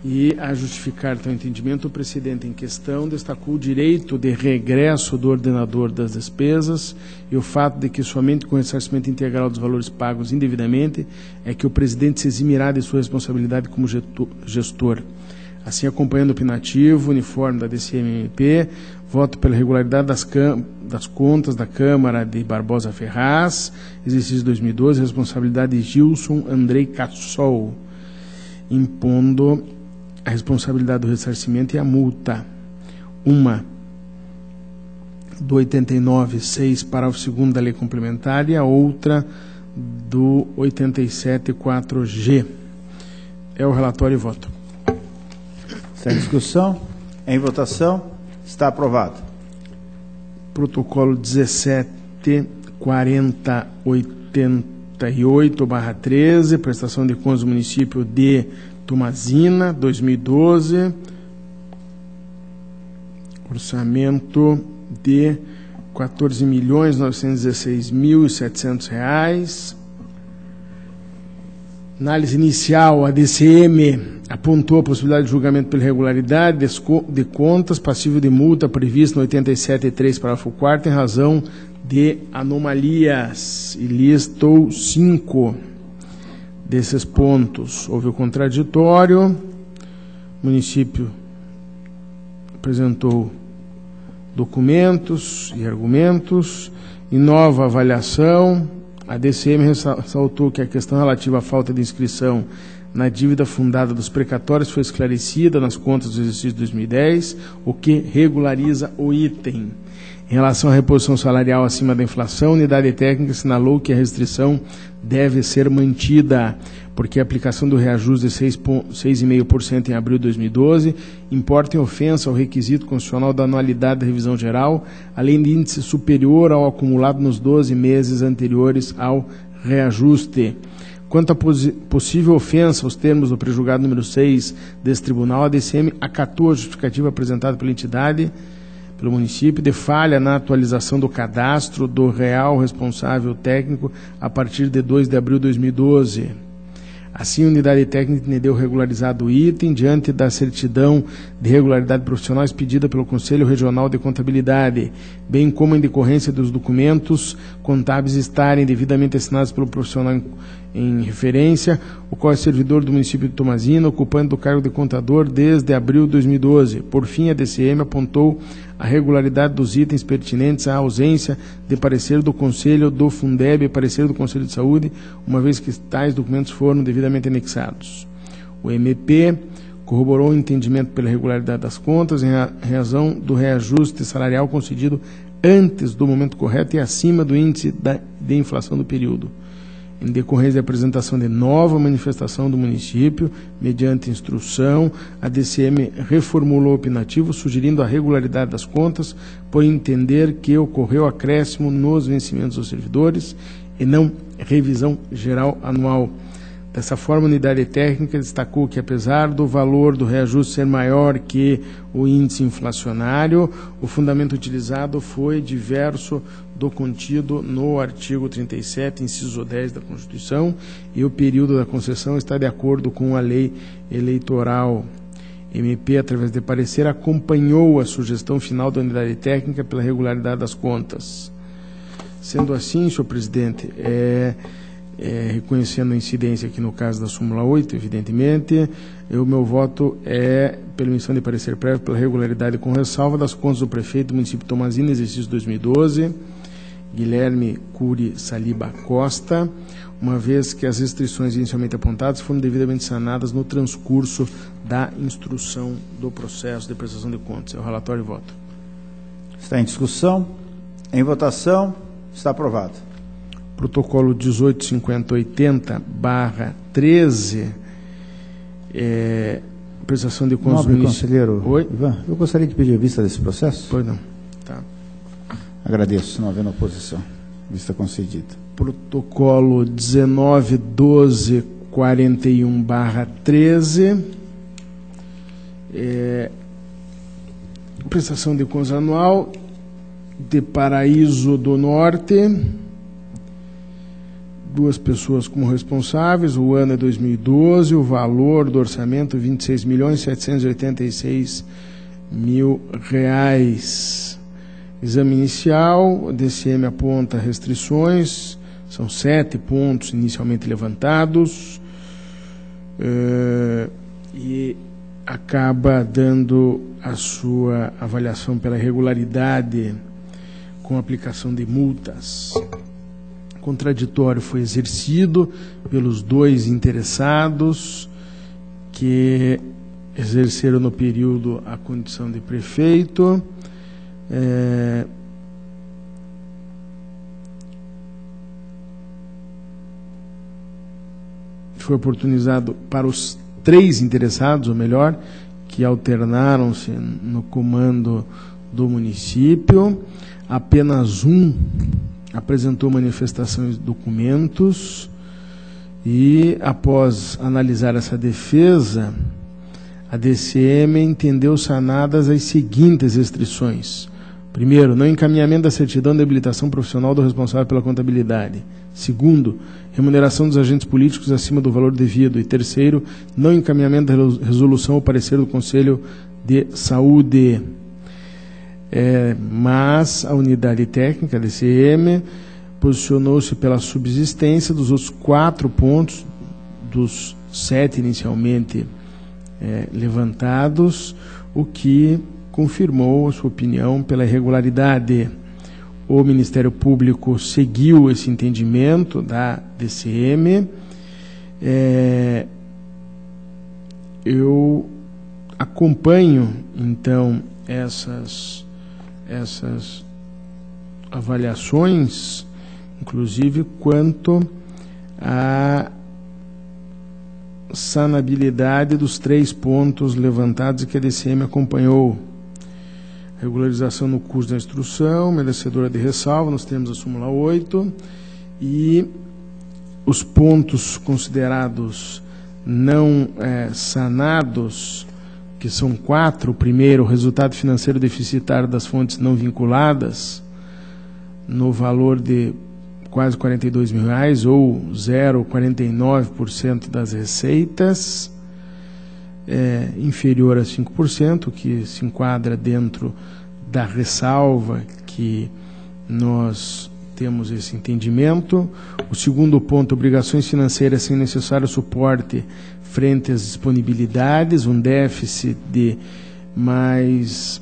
e a justificar tal entendimento, o presidente em questão destacou o direito de regresso do ordenador das despesas e o fato de que somente com o ressarcimento integral dos valores pagos indevidamente é que o presidente se eximirá de sua responsabilidade como gestor. Assim, acompanhando o opinativo uniforme da DCM-MP, voto pela regularidade das contas da Câmara de Barbosa Ferraz, exercício 2012, responsabilidade de Gilson Andrei Cassol, impondo a responsabilidade do ressarcimento e a multa. Uma do 89.6, parágrafo 2º da lei complementar, e a outra do 87.4G. É o relatório e voto. Sem discussão. Em votação. Está aprovado. Protocolo 17.4088/13, prestação de contas do município de Tomazina, 2012, orçamento de R$ 14.916.700. Análise inicial, a DCM apontou a possibilidade de julgamento pela irregularidade de contas passível de multa prevista no 87.3, parágrafo 4º, em razão de anomalias, e listou 5 desses pontos. Houve o contraditório, o município apresentou documentos e argumentos, em nova avaliação, a DCM ressaltou que a questão relativa à falta de inscrição na dívida fundada dos precatórios foi esclarecida nas contas do exercício de 2010, o que regulariza o item. Em relação à reposição salarial acima da inflação, a unidade técnica assinalou que a restrição deve ser mantida, porque a aplicação do reajuste de 6,5% em abril de 2012 importa em ofensa ao requisito constitucional da anualidade da revisão geral, além de índice superior ao acumulado nos 12 meses anteriores ao reajuste. Quanto à possível ofensa aos termos do prejulgado número 6 desse tribunal, a DCM acatou a justificativa apresentada pela entidade, pelo município, de falha na atualização do cadastro do real responsável técnico a partir de 2 de abril de 2012. Assim, a unidade técnica entendeu regularizado o item diante da certidão de regularidade profissional expedida pelo Conselho Regional de Contabilidade, bem como em decorrência dos documentos contábeis estarem devidamente assinados pelo profissional em referência, o qual é servidor do município de Tomazina, ocupando do cargo de contador desde abril de 2012. Por fim, a DCM apontou a regularidade dos itens pertinentes à ausência de parecer do Conselho do Fundeb e parecer do Conselho de Saúde, uma vez que tais documentos foram devidamente anexados. O MP corroborou o entendimento pela regularidade das contas em razão do reajuste salarial concedido antes do momento correto e acima do índice de inflação do período. Em decorrência da apresentação de nova manifestação do município, mediante instrução, a DCM reformulou o opinativo, sugerindo a regularidade das contas, por entender que ocorreu acréscimo nos vencimentos dos servidores e não revisão geral anual. Dessa forma, a unidade técnica destacou que, apesar do valor do reajuste ser maior que o índice inflacionário, o fundamento utilizado foi diverso do contido no artigo 37, inciso 10 da Constituição, e o período da concessão está de acordo com a lei eleitoral. MP, através de parecer, acompanhou a sugestão final da unidade técnica pela regularidade das contas. Sendo assim, senhor presidente, reconhecendo a incidência aqui no caso da súmula 8, evidentemente, o meu voto é pela emissão de parecer prévio pela regularidade com ressalva das contas do prefeito do município de Tomazina, exercício 2012, Guilherme Cury Saliba Costa, uma vez que as restrições inicialmente apontadas foram devidamente sanadas no transcurso da instrução do processo de prestação de contas. É o relatório e voto. Está em discussão. Em votação. Está aprovado. Protocolo 185080/13, prestação de contas. Nobre conselheiro Oi? Ivan, eu gostaria de pedir a vista desse processo. Pois não. Tá. Agradeço, não havendo oposição. Vista concedida. Protocolo 191241/13, prestação de contas anual de Paraíso do Norte. 2 pessoas como responsáveis, o ano é 2012, o valor do orçamento R$ 26.786.000. Exame inicial, o DCM aponta restrições, são 7 pontos inicialmente levantados, e acaba dando a sua avaliação pela irregularidade com aplicação de multas. Contraditório foi exercido pelos 2 interessados que exerceram no período a condição de prefeito. Foi oportunizado para os 3 interessados, ou melhor, que alternaram-se no comando do município. Apenas um apresentou manifestações e documentos e, após analisar essa defesa, a DCM entendeu sanadas as seguintes restrições. Primeiro, não encaminhamento da certidão de habilitação profissional do responsável pela contabilidade. Segundo, remuneração dos agentes políticos acima do valor devido. E terceiro, não encaminhamento da resolução ou parecer do Conselho de Saúde. Mas a unidade técnica, a DCM, posicionou-se pela subsistência dos outros 4 pontos, dos 7 inicialmente levantados, o que confirmou a sua opinião pela irregularidade. O Ministério Público seguiu esse entendimento da DCM. Eu acompanho, então, essas avaliações, inclusive quanto à sanabilidade dos 3 pontos levantados e que a DCM acompanhou. Regularização no curso da instrução, merecedora de ressalva, nós temos a súmula 8, e os pontos considerados não sanados, que são 4. O primeiro, o resultado financeiro deficitário das fontes não vinculadas, no valor de quase R$ 42 mil, ou 0,49% das receitas, inferior a 5%, que se enquadra dentro da ressalva que nós temos esse entendimento. O segundo ponto, obrigações financeiras sem necessário suporte frente às disponibilidades, um déficit de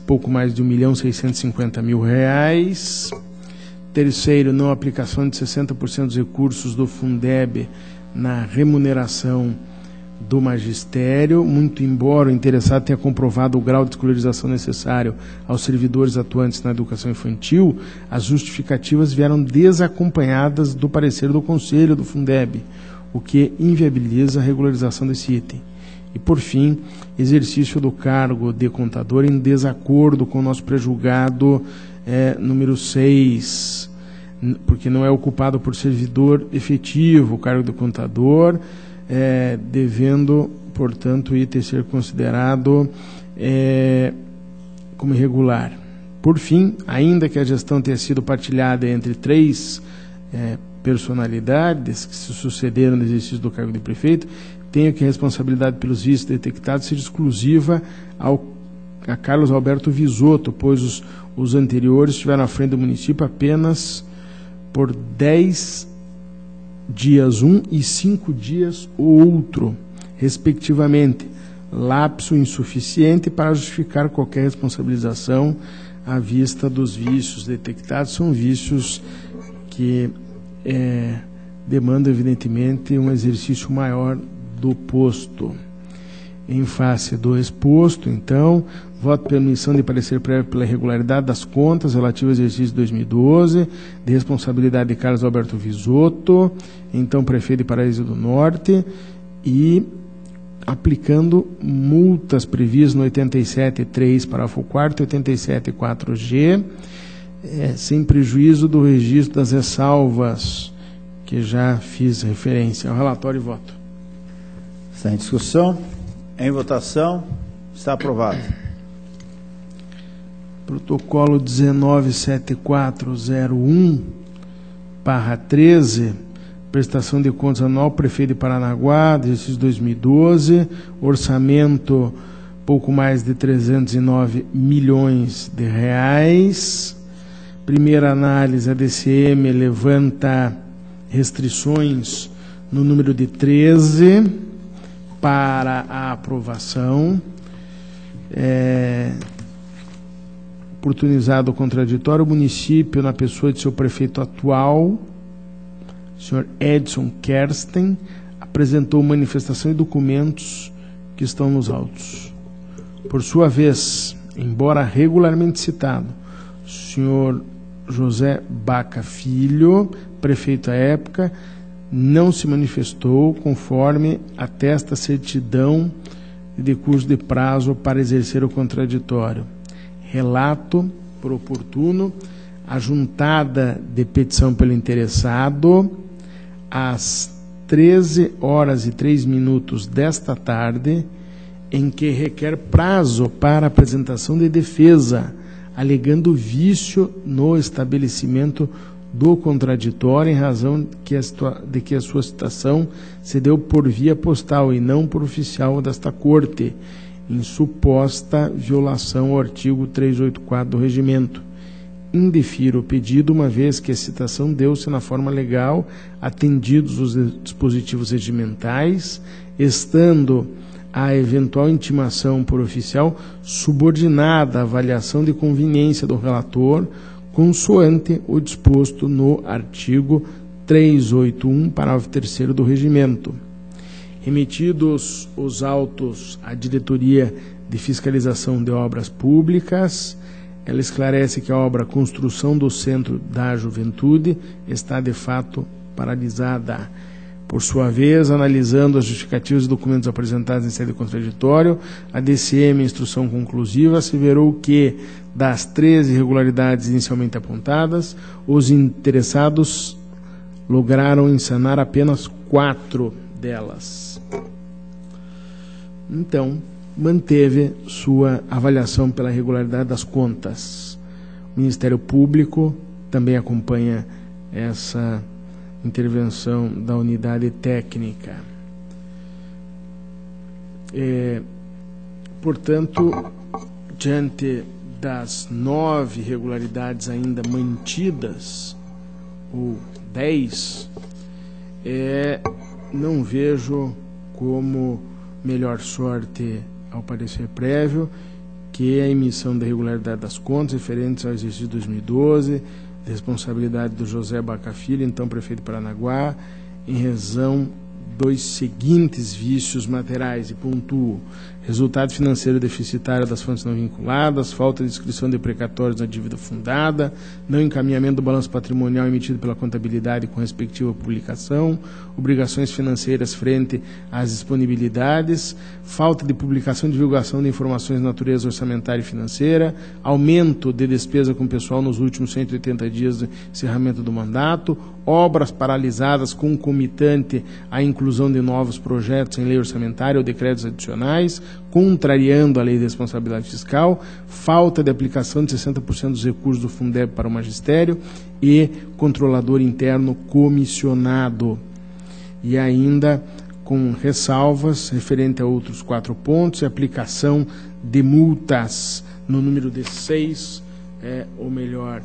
pouco mais de R$ 1.650.000. Terceiro, não aplicação de 60% dos recursos do Fundeb na remuneração do magistério, muito embora o interessado tenha comprovado o grau de escolarização necessário aos servidores atuantes na educação infantil, as justificativas vieram desacompanhadas do parecer do Conselho do Fundeb, o que inviabiliza a regularização desse item. E, por fim, exercício do cargo de contador em desacordo com o nosso pré-julgado número 6, porque não é ocupado por servidor efetivo o cargo de contador, devendo, portanto, o item ser considerado como irregular. Por fim, ainda que a gestão tenha sido partilhada entre 3 personalidades que se sucederam no exercício do cargo de prefeito, tenho que a responsabilidade pelos vícios detectados seja exclusiva a Carlos Alberto Visoto, pois os anteriores estiveram à frente do município apenas por 10 dias um e 5 dias o outro, respectivamente, lapso insuficiente para justificar qualquer responsabilização à vista dos vícios detectados. São vícios que demandam, evidentemente, um exercício maior do posto. Em face do exposto, então, voto pela emissão de parecer prévio pela regularidade das contas relativas ao exercício de 2012, de responsabilidade de Carlos Alberto Visotto, então prefeito de Paraíso do Norte, e aplicando multas previstas no 87.3, parágrafo 4º, 87.4G, sem prejuízo do registro das ressalvas, que já fiz referência. Ao relatório e voto. Sem discussão. Em votação. Está aprovado. Protocolo 19.7401/13, prestação de contas anual, prefeito de Paranaguá, exercício 2012, orçamento pouco mais de 309 milhões de reais. Primeira análise, a DCM levanta restrições no número de 13 para a aprovação. Oportunizado o contraditório, o município, na pessoa de seu prefeito atual, senhor Edson Kersten, apresentou manifestação e documentos que estão nos autos. Por sua vez, embora regularmente citado, o senhor José Baca Filho, prefeito à época, não se manifestou conforme atesta a certidão de curso de prazo para exercer o contraditório. Relato, por oportuno, a juntada de petição pelo interessado às 13h03 desta tarde, em que requer prazo para apresentação de defesa, alegando vício no estabelecimento do contraditório em razão de que a sua citação se deu por via postal e não por oficial desta Corte, em suposta violação ao artigo 384 do Regimento. Indefiro o pedido, uma vez que a citação deu-se na forma legal, atendidos os dispositivos regimentais, estando a eventual intimação por oficial subordinada à avaliação de conveniência do relator, consoante o disposto no artigo 381, parágrafo 3º do Regimento. Remetidos os autos à Diretoria de Fiscalização de Obras Públicas, ela esclarece que a obra Construção do Centro da Juventude está, de fato, paralisada. Por sua vez, analisando as justificativas e documentos apresentados em sede contraditório, a DCM, em instrução conclusiva, asseverou que, das 13 irregularidades inicialmente apontadas, os interessados lograram insanar apenas 4 delas. Então, manteve sua avaliação pela regularidade das contas. O Ministério Público também acompanha essa intervenção da unidade técnica. Portanto, diante das 9 irregularidades ainda mantidas, ou 10, não vejo como melhor sorte ao parecer prévio que a emissão da irregularidade das contas referentes ao exercício de 2012, de responsabilidade do José Baca Filho, então prefeito de Paranaguá, em razão dos seguintes vícios materiais, e pontuo: resultado financeiro deficitário das fontes não vinculadas, falta de inscrição de precatórios na dívida fundada, não encaminhamento do balanço patrimonial emitido pela contabilidade com respectiva publicação, obrigações financeiras frente às disponibilidades, falta de publicação e divulgação de informações de natureza orçamentária e financeira, aumento de despesa com pessoal nos últimos 180 dias de encerramento do mandato, obras paralisadas concomitante à inclusão de novos projetos em lei orçamentária ou decretos adicionais, contrariando a lei de responsabilidade fiscal, falta de aplicação de 60% dos recursos do Fundeb para o magistério e controlador interno comissionado. E ainda com ressalvas referente a outros 4 pontos, e aplicação de multas no número de 6, ou melhor,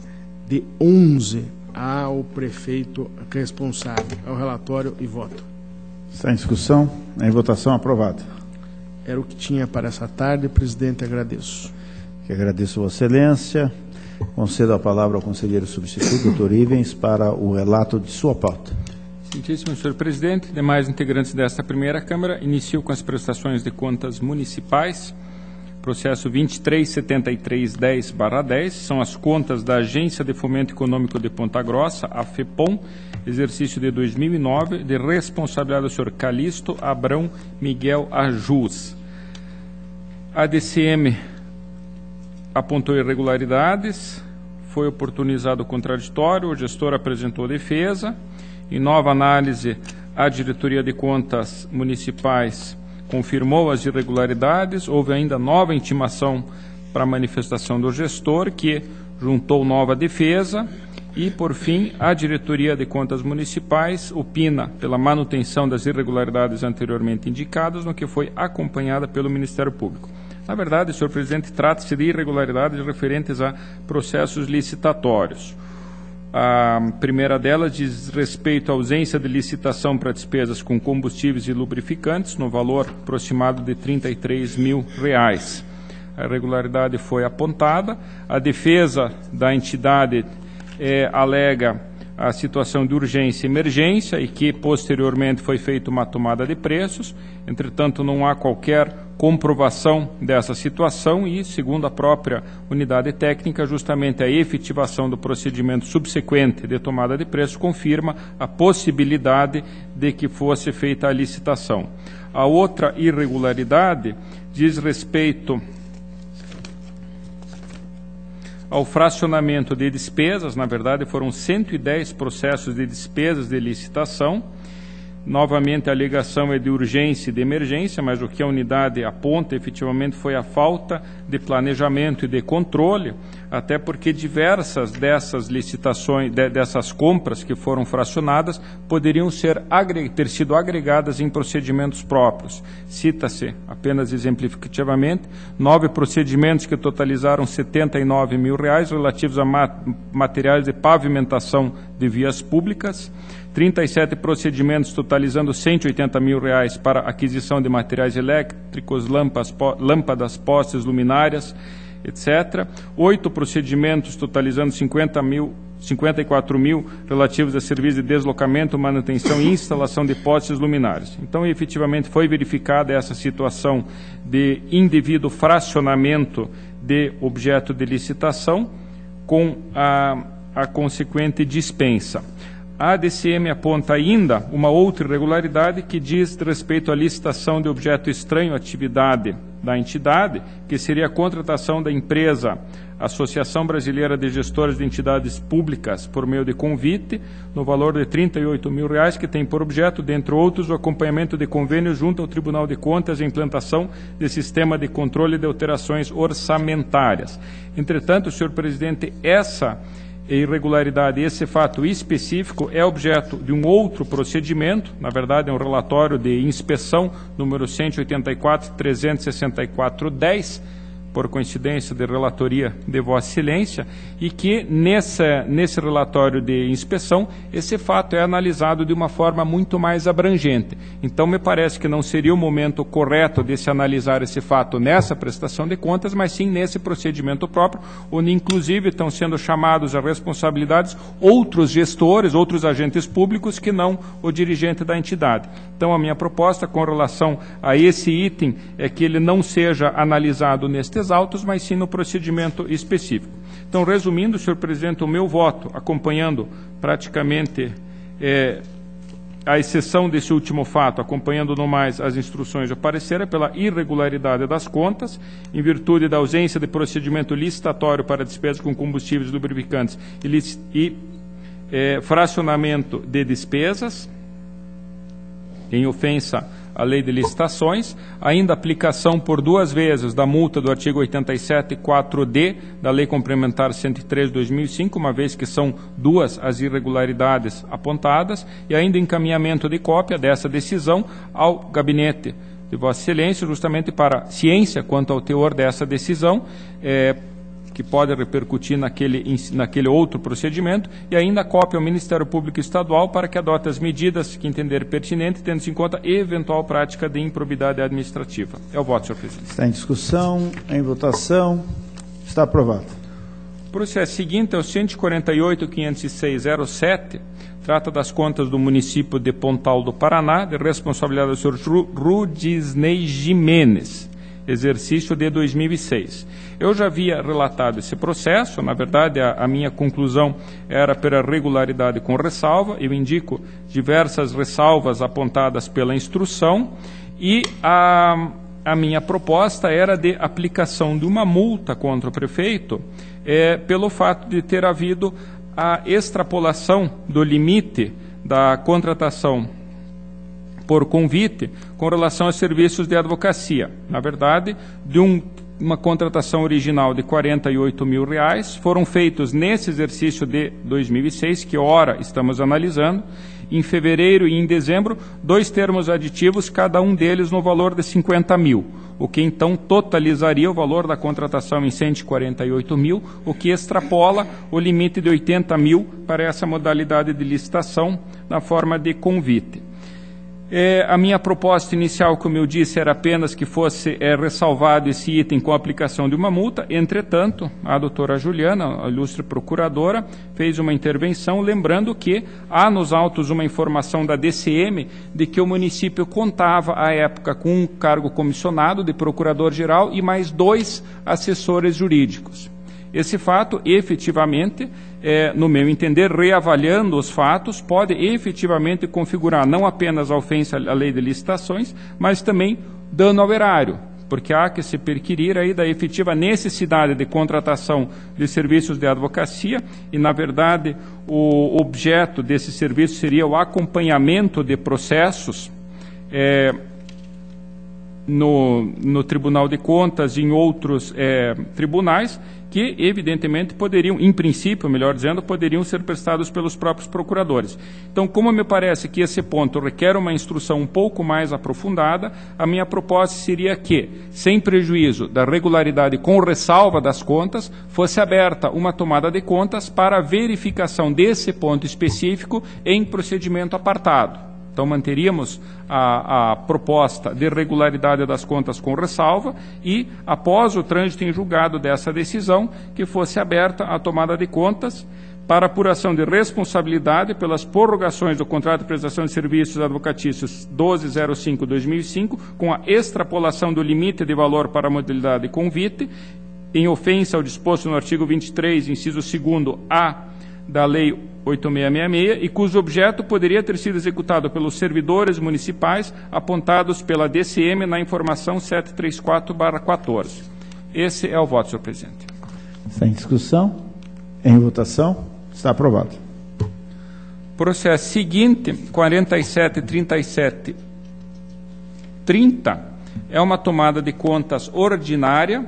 de 11, ao prefeito responsável. Ao relatório e voto. Está em discussão. Em votação, aprovado. Era o que tinha para essa tarde, presidente, agradeço. Que agradeço, Vossa Excelência. Concedo a palavra ao conselheiro substituto, doutor Ivens, para o relato de sua pauta. Excelentíssimo senhor presidente, demais integrantes desta primeira Câmara, inicio com as prestações de contas municipais. Processo 237310/10, são as contas da Agência de Fomento Econômico de Ponta Grossa, a FEPOM, exercício de 2009, de responsabilidade do senhor Calixto Abrão Miguel Ajus. A DCM apontou irregularidades, foi oportunizado o contraditório, o gestor apresentou defesa. Em nova análise, a Diretoria de Contas Municipais confirmou as irregularidades, houve ainda nova intimação para manifestação do gestor, que juntou nova defesa, e, por fim, a Diretoria de Contas Municipais opina pela manutenção das irregularidades anteriormente indicadas, no que foi acompanhada pelo Ministério Público. Na verdade, senhor presidente, trata-se de irregularidades referentes a processos licitatórios. A primeira delas diz respeito à ausência de licitação para despesas com combustíveis e lubrificantes, no valor aproximado de R$33 mil. A irregularidade foi apontada. A defesa da entidade alega a situação de urgência e emergência e que, posteriormente, foi feita uma tomada de preços. Entretanto, não há qualquer comprovação dessa situação e, segundo a própria unidade técnica, justamente a efetivação do procedimento subsequente de tomada de preço confirma a possibilidade de que fosse feita a licitação. A outra irregularidade diz respeito ao fracionamento de despesas. Na verdade, foram 110 processos de despesas de licitação. Novamente, a alegação é de urgência e de emergência, mas o que a unidade aponta efetivamente foi a falta de planejamento e de controle, até porque diversas dessas licitações, dessas compras que foram fracionadas, poderiam ter sido agregadas em procedimentos próprios. Cita-se, apenas exemplificativamente, 9 procedimentos que totalizaram R$79 mil relativos a materiais de pavimentação de vias públicas, 37 procedimentos totalizando R$180 mil para aquisição de materiais elétricos, lâmpadas, postes, luminárias, etc. 8 procedimentos totalizando R$54 mil relativos a serviços de deslocamento, manutenção e instalação de postes luminários. Então, efetivamente, foi verificada essa situação de indevido fracionamento de objeto de licitação com a consequente dispensa. A ADCM aponta ainda uma outra irregularidade que diz respeito à licitação de objeto estranho à atividade da entidade, que seria a contratação da empresa Associação Brasileira de Gestores de Entidades Públicas por meio de convite, no valor de R$38 mil, que tem por objeto, dentre outros, o acompanhamento de convênios junto ao Tribunal de Contas e a implantação de sistema de controle de alterações orçamentárias. Entretanto, senhor presidente, essa irregularidade, esse fato específico é objeto de um outro procedimento, na verdade é um relatório de inspeção número 184-364-10, por coincidência de relatoria de Vossa Excelência, e que nesse relatório de inspeção, esse fato é analisado de uma forma muito mais abrangente. Então, me parece que não seria o momento correto de se analisar esse fato nessa prestação de contas, mas sim nesse procedimento próprio, onde inclusive estão sendo chamados a responsabilidades outros gestores, outros agentes públicos que não o dirigente da entidade. Então, a minha proposta com relação a esse item é que ele não seja analisado nestes autos, mas sim no procedimento específico. Então, resumindo, senhor presidente, o meu voto, acompanhando praticamente, a exceção desse último fato, acompanhando no mais as instruções do parecer, é pela irregularidade das contas, em virtude da ausência de procedimento licitatório para despesas com combustíveis e lubrificantes e fracionamento de despesas, em ofensa à lei de licitações, ainda aplicação por 2 vezes da multa do artigo 87.4d da Lei Complementar 103 de 2005, uma vez que são 2 as irregularidades apontadas, e ainda encaminhamento de cópia dessa decisão ao gabinete de Vossa Excelência, justamente para ciência quanto ao teor dessa decisão, que pode repercutir naquele outro procedimento, e ainda cópia ao Ministério Público Estadual para que adote as medidas que entender pertinente, tendo-se em conta eventual prática de improbidade administrativa. É o voto, senhor presidente. Está em discussão, em votação. Está aprovado. processo seguinte é o 148.506.07, trata das contas do município de Pontal do Paraná, de responsabilidade do senhor Rudisney Jimenez, exercício de 2006. Eu já havia relatado esse processo, na verdade a minha conclusão era pela regularidade com ressalva, eu indico diversas ressalvas apontadas pela instrução e a minha proposta era de aplicação de uma multa contra o prefeito pelo fato de ter havido a extrapolação do limite da contratação por convite com relação aos serviços de advocacia. Na verdade, de uma contratação original de R$48 mil, foram feitos nesse exercício de 2006, que ora estamos analisando, em fevereiro e em dezembro, 2 termos aditivos, cada um deles no valor de 50 mil, o que então totalizaria o valor da contratação em 148 mil, o que extrapola o limite de 80 mil para essa modalidade de licitação na forma de convite. A minha proposta inicial, como eu disse, era apenas que fosse ressalvado esse item com a aplicação de uma multa. Entretanto, a doutora Juliana, a ilustre procuradora, fez uma intervenção, lembrando que há nos autos uma informação da DCM de que o município contava, à época, com um cargo comissionado de procurador-geral e mais 2 assessores jurídicos. Esse fato, efetivamente, no meu entender, reavaliando os fatos, pode efetivamente configurar não apenas a ofensa à lei de licitações, mas também dano ao erário, porque há que se perquirir aí da efetiva necessidade de contratação de serviços de advocacia e, na verdade, o objeto desse serviço seria o acompanhamento de processos no Tribunal de Contas e em outros tribunais, que, evidentemente, poderiam, em princípio, melhor dizendo, poderiam ser prestados pelos próprios procuradores. Então, como me parece que esse ponto requer uma instrução um pouco mais aprofundada, a minha proposta seria que, sem prejuízo da regularidade com ressalva das contas, fosse aberta uma tomada de contas para verificação desse ponto específico em procedimento apartado. Então, manteríamos a proposta de regularidade das contas com ressalva e, após o trânsito em julgado dessa decisão, que fosse aberta a tomada de contas para apuração de responsabilidade pelas prorrogações do contrato de prestação de serviços advocatícios 1205/2005, com a extrapolação do limite de valor para a modalidade de convite, em ofensa ao disposto no artigo 23, inciso 2º-A, da Lei 8666, e cujo objeto poderia ter sido executado pelos servidores municipais apontados pela DCM na informação 734/14. Esse é o voto, senhor presidente. Está em discussão? Em votação? Está aprovado. Processo seguinte, 47.37.30, é uma tomada de contas ordinária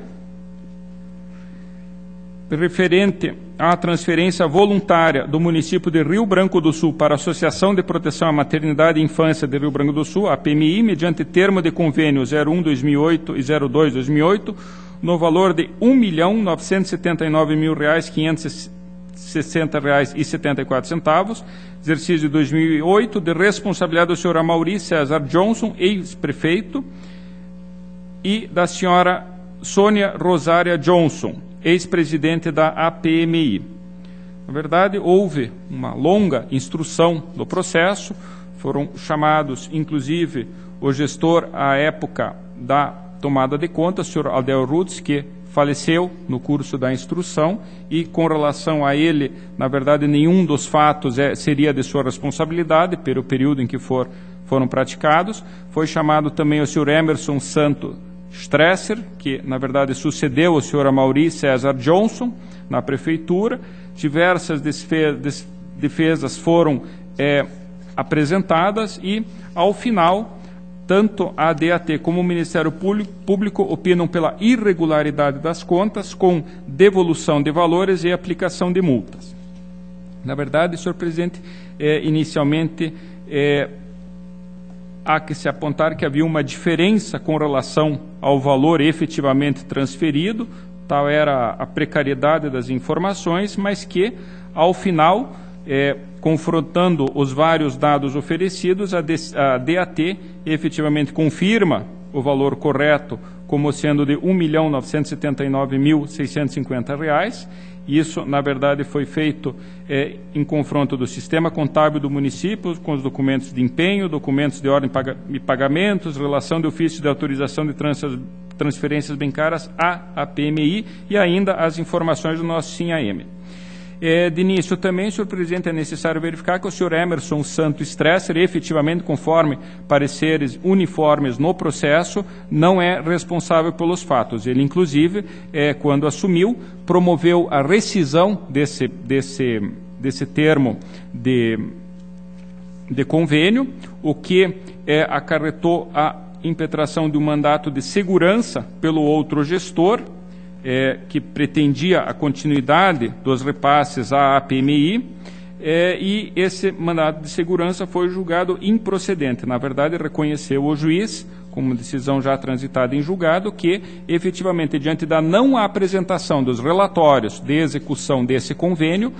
referente à transferência voluntária do município de Rio Branco do Sul para a Associação de Proteção à Maternidade e Infância de Rio Branco do Sul, a PMI, mediante termo de convênio 01/2008 e 02/2008, no valor de R$1.979.560,74, exercício de 2008, de responsabilidade do senhor Amaury César Johnson, ex-prefeito, e da senhora Sônia Rosária Johnson, ex-presidente da APMI. Na verdade, houve uma longa instrução do processo, foram chamados, inclusive, o gestor à época da tomada de contas, o senhor Aldel Rutz, que faleceu no curso da instrução, e com relação a ele, na verdade, nenhum dos fatos seria de sua responsabilidade, pelo período em que foram praticados. Foi chamado também o senhor Emerson Santo Stresser, que, na verdade, sucedeu o senhor Amaury César Johnson na prefeitura. Diversas defesas foram apresentadas e, ao final, tanto a DAT como o Ministério Público opinam pela irregularidade das contas, com devolução de valores e aplicação de multas. Na verdade, senhor presidente, inicialmente há que se apontar que havia uma diferença com relação ao valor efetivamente transferido, tal era a precariedade das informações, mas que, ao final, confrontando os vários dados oferecidos, a DAT efetivamente confirma o valor correto como sendo de R$1.979.650, Isso, na verdade, foi feito em confronto do sistema contábil do município com os documentos de empenho, documentos de ordem e pagamentos, relação de ofício de autorização de transferências bancárias à PMI e ainda as informações do nosso SIM-AM. De início também, senhor presidente, é necessário verificar que o senhor Emerson Santos Stresser, efetivamente, conforme pareceres uniformes no processo, não é responsável pelos fatos. Ele, inclusive, quando assumiu, promoveu a rescisão desse termo de convênio, o que acarretou a impetração de um mandato de segurança pelo outro gestor, que pretendia a continuidade dos repasses à PMI, e esse mandato de segurança foi julgado improcedente. Na verdade, reconheceu o juiz, como decisão já transitada em julgado, que, efetivamente, diante da não apresentação dos relatórios de execução desse convênio,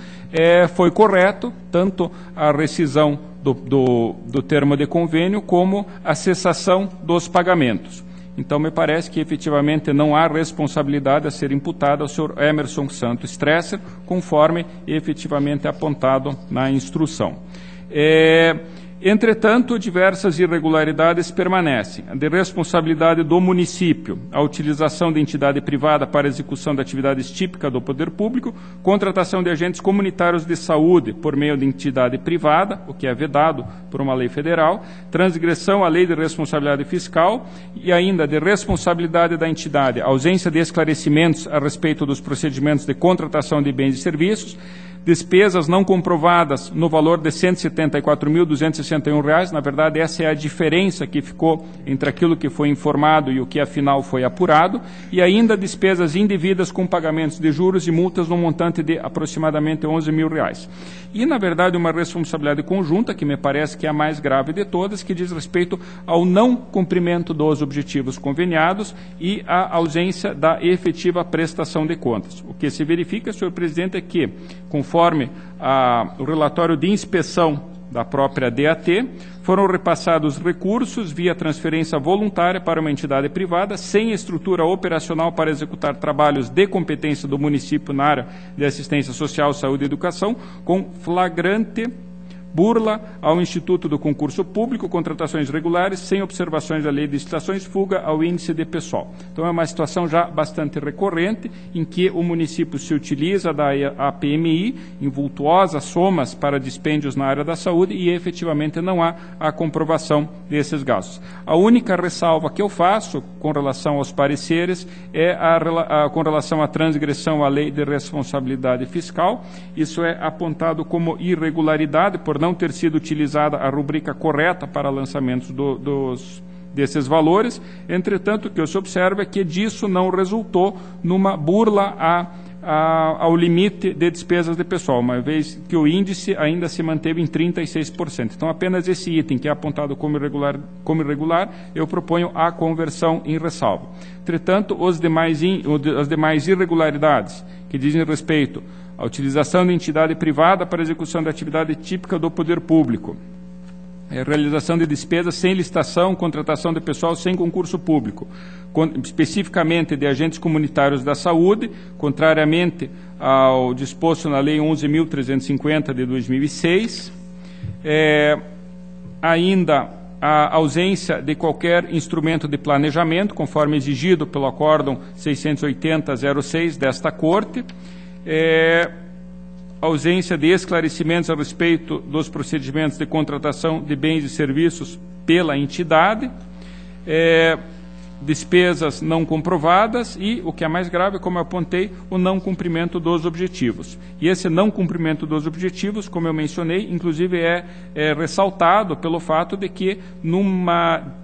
foi correto tanto a rescisão do termo de convênio como a cessação dos pagamentos. Então, me parece que, efetivamente, não há responsabilidade a ser imputada ao senhor Emerson Santos Stresser, conforme efetivamente apontado na instrução. Entretanto, diversas irregularidades permanecem. De responsabilidade do município, a utilização de entidade privada para execução de atividades típicas do poder público, contratação de agentes comunitários de saúde por meio de entidade privada, o que é vedado por uma lei federal, transgressão à lei de responsabilidade fiscal e ainda de responsabilidade da entidade, ausência de esclarecimentos a respeito dos procedimentos de contratação de bens e serviços, despesas não comprovadas no valor de R$ 174.261. Na verdade, essa é a diferença que ficou entre aquilo que foi informado e o que afinal foi apurado, e ainda despesas indevidas com pagamentos de juros e multas no montante de aproximadamente R$ 11.000. E, na verdade, uma responsabilidade conjunta, que me parece que é a mais grave de todas, que diz respeito ao não cumprimento dos objetivos conveniados e à ausência da efetiva prestação de contas. O que se verifica, senhor presidente, é que, conforme o relatório de inspeção da própria DAT, foram repassados recursos via transferência voluntária para uma entidade privada, sem estrutura operacional para executar trabalhos de competência do município na área de assistência social, saúde e educação, com flagrante burla ao Instituto do Concurso Público, contratações regulares, sem observações da lei de licitações, fuga ao índice de pessoal. Então, é uma situação já bastante recorrente, em que o município se utiliza da APMI em vultuosas somas para dispêndios na área da saúde e, efetivamente, não há a comprovação desses gastos. A única ressalva que eu faço com relação aos pareceres é com relação à transgressão à lei de responsabilidade fiscal. Isso é apontado como irregularidade, por não ter sido utilizada a rubrica correta para lançamentos desses valores. Entretanto, o que se observa é que disso não resultou numa burla ao limite de despesas de pessoal, uma vez que o índice ainda se manteve em 36%. Então, apenas esse item, que é apontado como irregular, eu proponho a conversão em ressalva. Entretanto, as demais irregularidades, que dizem respeito à utilização de entidade privada para execução da atividade típica do poder público, realização de despesas sem licitação, contratação de pessoal sem concurso público, especificamente de agentes comunitários da saúde, contrariamente ao disposto na Lei 11.350 de 2006, ainda a ausência de qualquer instrumento de planejamento, conforme exigido pelo Acórdão 680-06 desta Corte, ausência de esclarecimentos a respeito dos procedimentos de contratação de bens e serviços pela entidade, despesas não comprovadas e, o que é mais grave, como eu apontei, o não cumprimento dos objetivos. E esse não cumprimento dos objetivos, como eu mencionei, inclusive é ressaltado pelo fato de que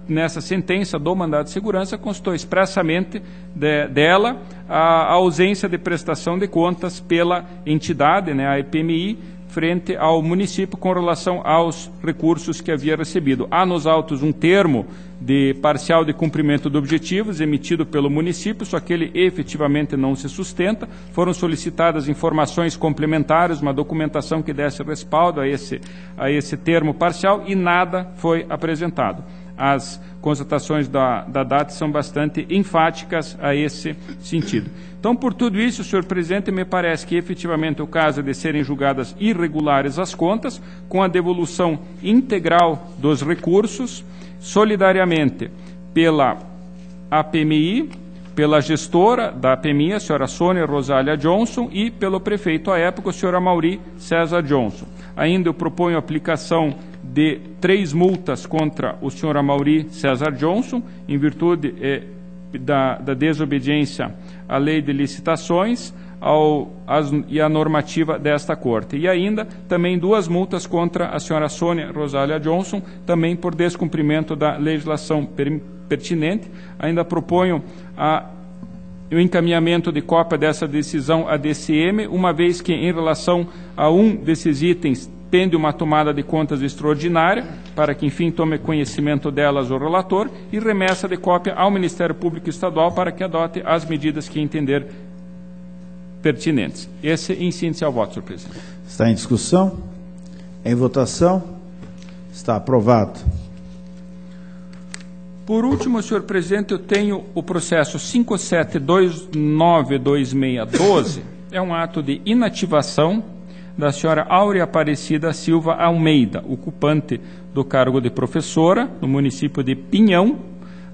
nessa sentença do mandado de segurança constou expressamente dela a ausência de prestação de contas pela entidade, a EPMI, frente ao município com relação aos recursos que havia recebido. Há nos autos um termo de parcial de cumprimento de objetivos emitido pelo município, só que ele efetivamente não se sustenta. Foram solicitadas informações complementares, uma documentação que desse respaldo a esse termo parcial, e nada foi apresentado. as constatações da DAT são bastante enfáticas a esse sentido. Então, por tudo isso, senhor presidente, me parece que efetivamente o caso de serem julgadas irregulares as contas, com a devolução integral dos recursos, solidariamente pela APMI, pela gestora da APMI, a senhora Sônia Rosália Johnson, e pelo prefeito à época, o senhor Amaury César Johnson. Ainda eu proponho a aplicação de 3 multas contra o senhor Amaury César Johnson, em virtude da desobediência à lei de licitações e à normativa desta Corte. E ainda também 2 multas contra a senhora Sônia Rosália Johnson, também por descumprimento da legislação pertinente. Ainda proponho o encaminhamento de cópia dessa decisão à DCM, uma vez que, em relação a um desses itens, pende uma tomada de contas extraordinária, para que, enfim, tome conhecimento delas o relator, e remessa de cópia ao Ministério Público Estadual para que adote as medidas que entender pertinentes. Esse, em síntese, é o voto, senhor presidente. Está em discussão? Em votação? Está aprovado. Por último, senhor presidente, eu tenho o processo 57292612, é um ato de inativação da senhora Áurea Aparecida Silva Almeida, ocupante do cargo de professora no município de Pinhão,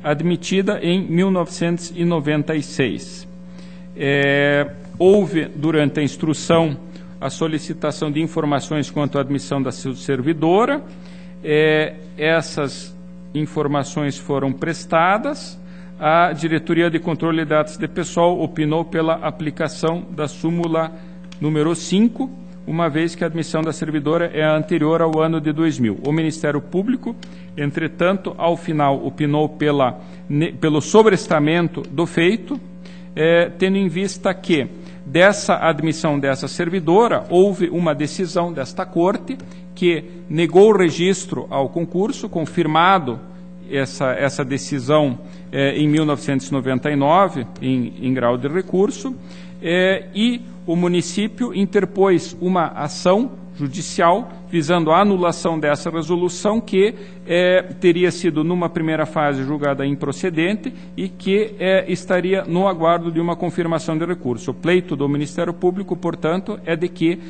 admitida em 1996. Houve, durante a instrução, a solicitação de informações quanto à admissão da servidora. Essas informações foram prestadas. A Diretoria de Controle de Dados de Pessoal opinou pela aplicação da súmula número 5, uma vez que a admissão da servidora é anterior ao ano de 2000. O Ministério Público, entretanto, ao final, opinou pelo sobrestamento do feito, tendo em vista que, dessa admissão dessa servidora, houve uma decisão desta Corte que negou o registro ao concurso, confirmado essa decisão em 1999, em grau de recurso, e o município interpôs uma ação judicial visando a anulação dessa resolução que teria sido, numa primeira fase, julgada improcedente e que estaria no aguardo de uma confirmação de recurso. O pleito do Ministério Público, portanto, é de que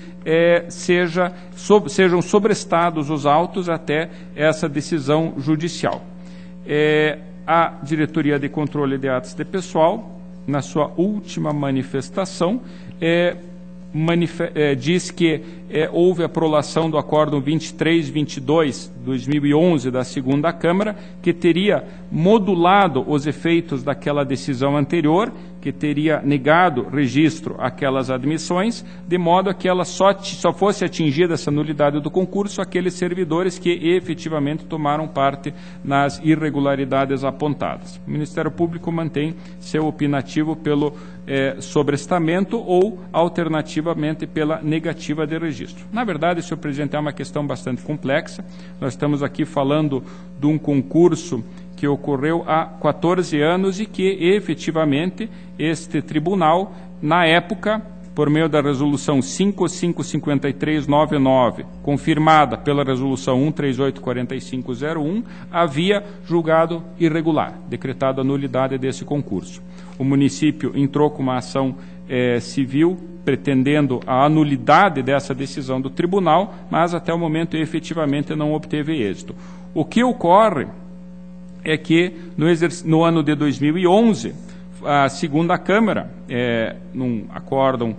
sejam sobrestados os autos até essa decisão judicial. A Diretoria de Controle de Atos de Pessoal, na sua última manifestação, diz que houve a prolação do Acórdão 2322/2011 da segunda Câmara, que teria modulado os efeitos daquela decisão anterior, que teria negado registro àquelas admissões, de modo a que ela só fosse atingida essa nulidade do concurso aqueles servidores que efetivamente tomaram parte nas irregularidades apontadas. O Ministério Público mantém seu opinativo pelo sobrestamento ou, alternativamente, pela negativa de registro. Na verdade, senhor presidente, é uma questão bastante complexa. Nós estamos aqui falando de um concurso que ocorreu há 14 anos e que, efetivamente, este tribunal, na época, por meio da resolução 555399, confirmada pela resolução 1384501, havia julgado irregular, decretado a nulidade desse concurso. O município entrou com uma ação civil pretendendo a anulidade dessa decisão do tribunal, mas até o momento efetivamente não obteve êxito. O que ocorre é que no ano de 2011, a segunda Câmara, num acórdão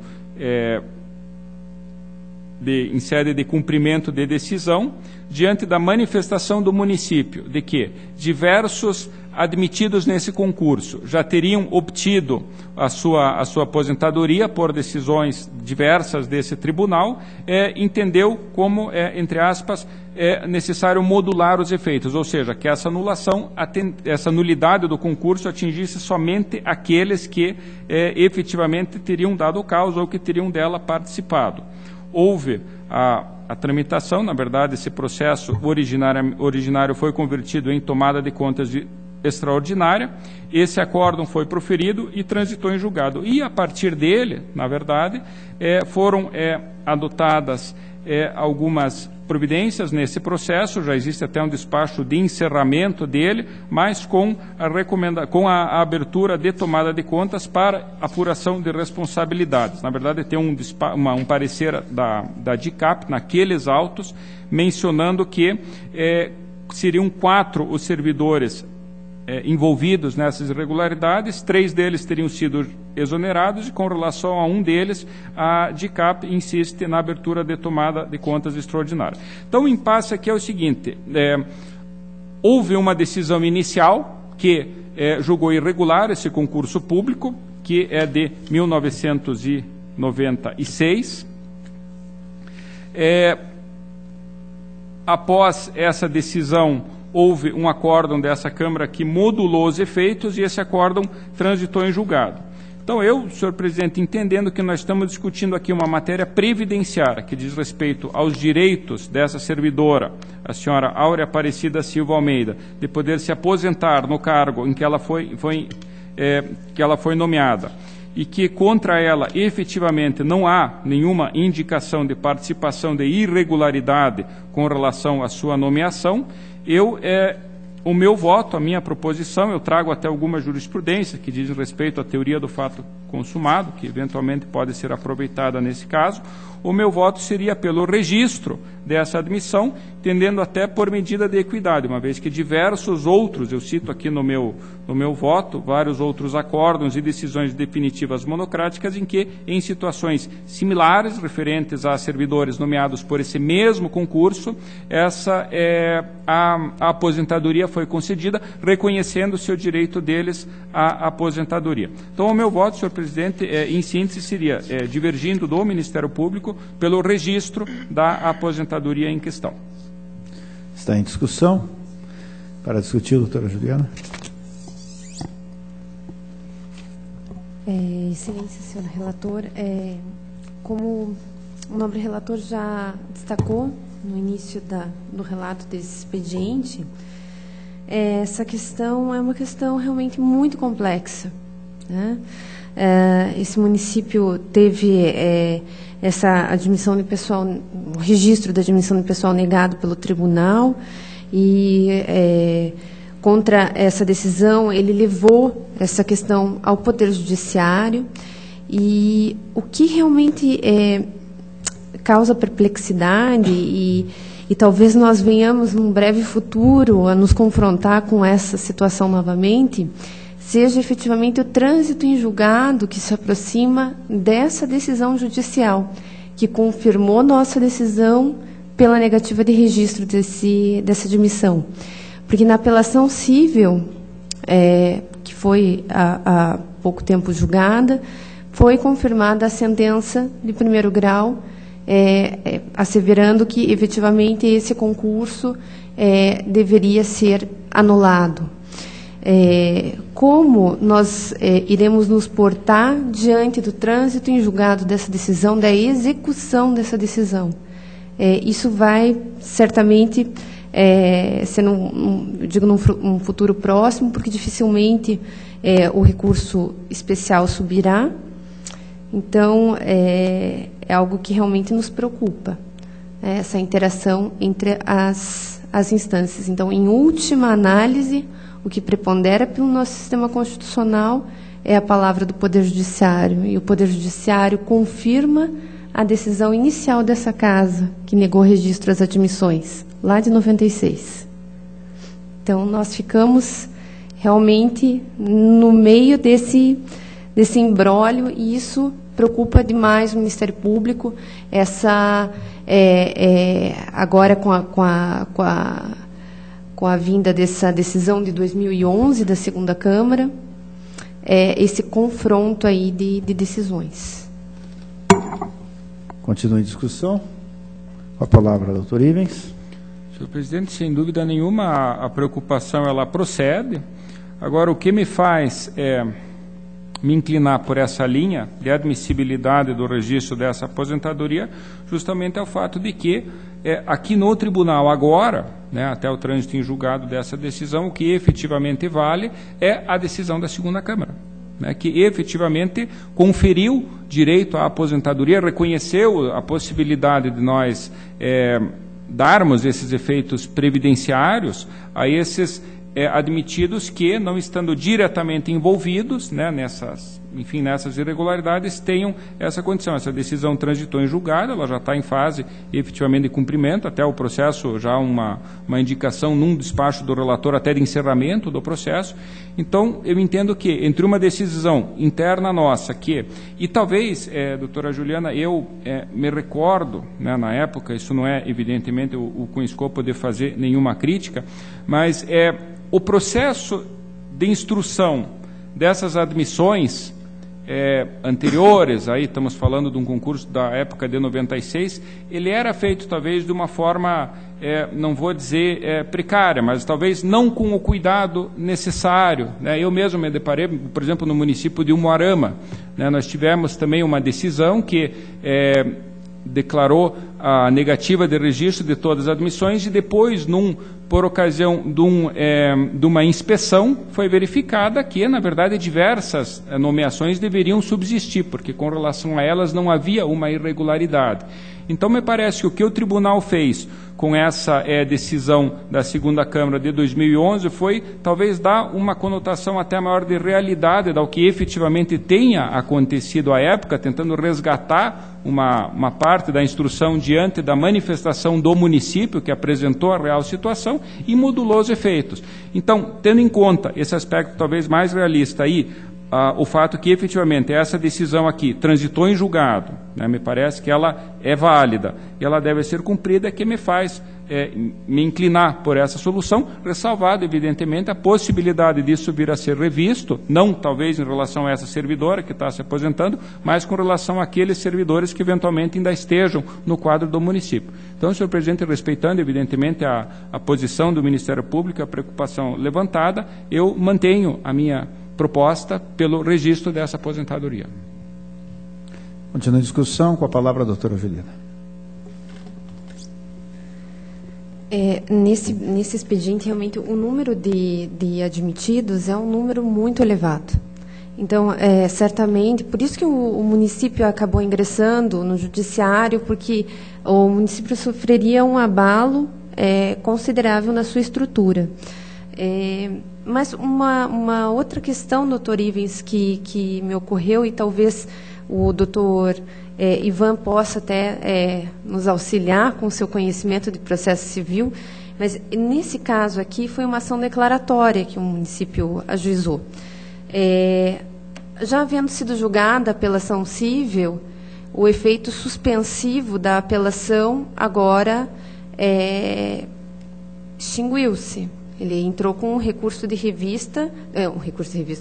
em sede de cumprimento de decisão, diante da manifestação do município de que diversos admitidos nesse concurso já teriam obtido a sua aposentadoria por decisões diversas desse tribunal, entendeu como, entre aspas, é necessário modular os efeitos, ou seja, que essa anulação, essa nulidade do concurso atingisse somente aqueles que efetivamente teriam dado causa ou que teriam dela participado. Houve a tramitação, na verdade, esse processo originário foi convertido em tomada de contas extraordinária, esse acórdão foi proferido e transitou em julgado. E, a partir dele, na verdade, foram adotadas algumas providências nesse processo, já existe até um despacho de encerramento dele, mas com a abertura de tomada de contas para apuração de responsabilidades. Na verdade, tem um parecer da DICAP naqueles autos, mencionando que seriam 4 os servidores envolvidos nessas irregularidades, 3 deles teriam sido exonerados, e com relação a um deles, a DICAP insiste na abertura de tomada de contas extraordinária. Então, o impasse aqui é o seguinte: houve uma decisão inicial que julgou irregular esse concurso público, que é de 1996. Após essa decisão, houve um acórdão dessa Câmara que modulou os efeitos, e esse acórdão transitou em julgado. Então, eu, senhor presidente, entendendo que nós estamos discutindo aqui uma matéria previdenciária que diz respeito aos direitos dessa servidora, a senhora Áurea Aparecida Silva Almeida, de poder se aposentar no cargo em que ela foi nomeada, e que contra ela efetivamente não há nenhuma indicação de participação de irregularidade com relação à sua nomeação, o meu voto, a minha proposição, eu trago até alguma jurisprudência que diz respeito à teoria do fato consumado, que eventualmente pode ser aproveitada nesse caso. O meu voto seria pelo registro dessa admissão, tendendo até por medida de equidade, uma vez que diversos outros, eu cito aqui no meu voto, vários outros acórdãos e decisões definitivas monocráticas em que, em situações similares, referentes a servidores nomeados por esse mesmo concurso, a aposentadoria foi concedida, reconhecendo o seu direito deles à aposentadoria. Então, o meu voto, senhor presidente, em síntese, seria divergindo do Ministério Público pelo registro da aposentadoria em questão. Está em discussão. Para discutir, doutora Juliana. Excelência, senhor relator, como o nobre relator já destacou no início do relato desse expediente, essa questão é uma questão realmente muito complexa, né? Esse município teve essa admissão de pessoal, o registro da admissão de pessoal negado pelo tribunal, e contra essa decisão ele levou essa questão ao Poder Judiciário, e o que realmente causa perplexidade, e talvez nós venhamos num breve futuro a nos confrontar com essa situação novamente, seja efetivamente o trânsito em julgado que se aproxima dessa decisão judicial, que confirmou nossa decisão pela negativa de registro dessa admissão. Porque na apelação civil, que foi há pouco tempo julgada, foi confirmada a sentença de primeiro grau, asseverando que efetivamente esse concurso deveria ser anulado. Como nós iremos nos portar diante do trânsito em julgado dessa decisão, da execução dessa decisão? Isso vai certamente ser, eu digo, num futuro próximo, porque dificilmente o recurso especial subirá. Então, é algo que realmente nos preocupa, essa interação entre as instâncias. Então, em última análise, o que prepondera pelo nosso sistema constitucional é a palavra do Poder Judiciário, e o Poder Judiciário confirma a decisão inicial dessa casa, que negou registro às admissões, lá de 96. Então, nós ficamos realmente no meio desse imbróglio, e isso preocupa demais o Ministério Público. Agora, com a vinda dessa decisão de 2011 da segunda Câmara, esse confronto aí de decisões. Continua em discussão. Com a palavra, doutor Ivens. Senhor presidente, sem dúvida nenhuma, a preocupação ela procede. Agora, o que me faz me inclinar por essa linha de admissibilidade do registro dessa aposentadoria, justamente é o fato de que aqui no tribunal agora, né, até o trânsito em julgado dessa decisão, o que efetivamente vale é a decisão da segunda Câmara. né, que efetivamente conferiu direito à aposentadoria, reconheceu a possibilidade de nós darmos esses efeitos previdenciários a esses admitidos que, não estando diretamente envolvidos, né, nessas irregularidades, tenham essa condição. Essa decisão transitou em julgado, ela já está em fase efetivamente de cumprimento, até o processo já uma indicação num despacho do relator até de encerramento do processo. Então, eu entendo que entre uma decisão interna nossa e talvez, doutora Juliana, eu me recordo, né, na época, isso não é evidentemente com escopo de fazer nenhuma crítica, mas o processo de instrução dessas admissões anteriores, aí estamos falando de um concurso da época de 96, ele era feito talvez de uma forma, não vou dizer precária, mas talvez não com o cuidado necessário, né? Eu mesmo me deparei, por exemplo, no município de Umuarama, né, nós tivemos também uma decisão que declarou a negativa de registro de todas as admissões e depois, por ocasião de uma inspeção, foi verificada que, na verdade, diversas nomeações deveriam subsistir, porque com relação a elas não havia uma irregularidade. Então, me parece que o que o tribunal fez com essa decisão da segunda Câmara de 2011 foi, talvez, dar uma conotação até maior de realidade do que efetivamente tenha acontecido à época, tentando resgatar uma parte da instrução diante da manifestação do município, que apresentou a real situação, e modulou os efeitos. Então, tendo em conta esse aspecto talvez mais realista aí, o fato que efetivamente essa decisão aqui transitou em julgado, né, me parece que ela é válida e ela deve ser cumprida, que me faz me inclinar por essa solução, ressalvado evidentemente a possibilidade disso vir a ser revisto, não talvez em relação a essa servidora que está se aposentando, mas com relação àqueles servidores que eventualmente ainda estejam no quadro do município. Então, senhor presidente, respeitando evidentemente a posição do Ministério Público, a preocupação levantada, eu mantenho a minha proposta pelo registro dessa aposentadoria. Continua a discussão, com a palavra a doutora Juliana. Nesse expediente, realmente, o número de admitidos é um número muito elevado. Então, certamente, por isso que o município acabou ingressando no judiciário, porque o município sofreria um abalo considerável na sua estrutura. Mas uma outra questão, doutor Ivens, que me ocorreu, e talvez o doutor Ivan possa até nos auxiliar com o seu conhecimento de processo civil, mas nesse caso aqui foi uma ação declaratória que o município ajuizou. Já havendo sido julgada a apelação civil, o efeito suspensivo da apelação agora extinguiu-se. Ele entrou com um recurso de revista,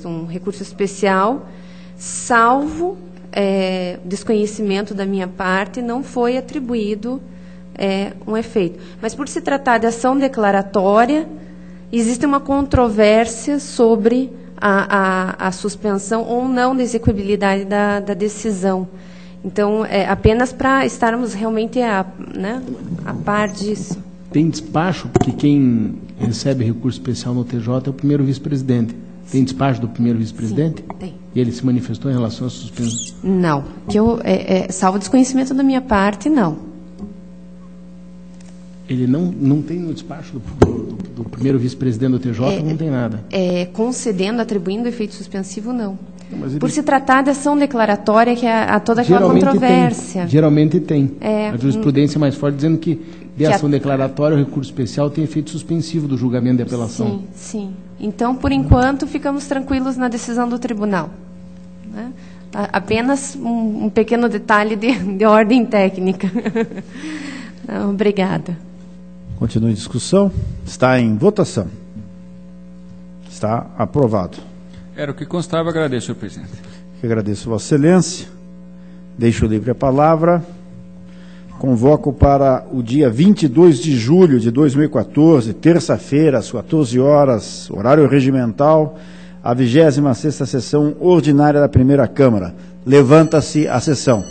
um recurso especial, salvo desconhecimento da minha parte, não foi atribuído um efeito. Mas, por se tratar de ação declaratória, existe uma controvérsia sobre a suspensão ou não da execuibilidade da decisão. Então, apenas para estarmos realmente a par disso. Tem despacho, porque quem recebe recurso especial no TJ é o primeiro vice-presidente. Tem despacho do primeiro vice-presidente? Sim, tem. E ele se manifestou em relação à suspensão? Não. Salvo desconhecimento da minha parte, não. Ele não tem no despacho do primeiro vice-presidente do TJ, não tem nada? Concedendo, atribuindo efeito suspensivo, não. Por se tratar de ação declaratória, que há toda aquela controvérsia. Geralmente tem. A jurisprudência é mais forte, dizendo que de ação declaratória, o recurso especial tem efeito suspensivo do julgamento de apelação. Sim, sim. Então, por enquanto, ficamos tranquilos na decisão do tribunal. Né? Apenas um pequeno detalhe de ordem técnica. Não, obrigada. Continua em discussão. Está em votação. Está aprovado. Era o que constava. Agradeço, senhor presidente. Eu agradeço, Vossa Excelência. Deixo livre a palavra. Convoco para o dia 22 de julho de 2014, terça-feira, às 14 horas, horário regimental, a 26ª sessão ordinária da Primeira Câmara. Levanta-se a sessão.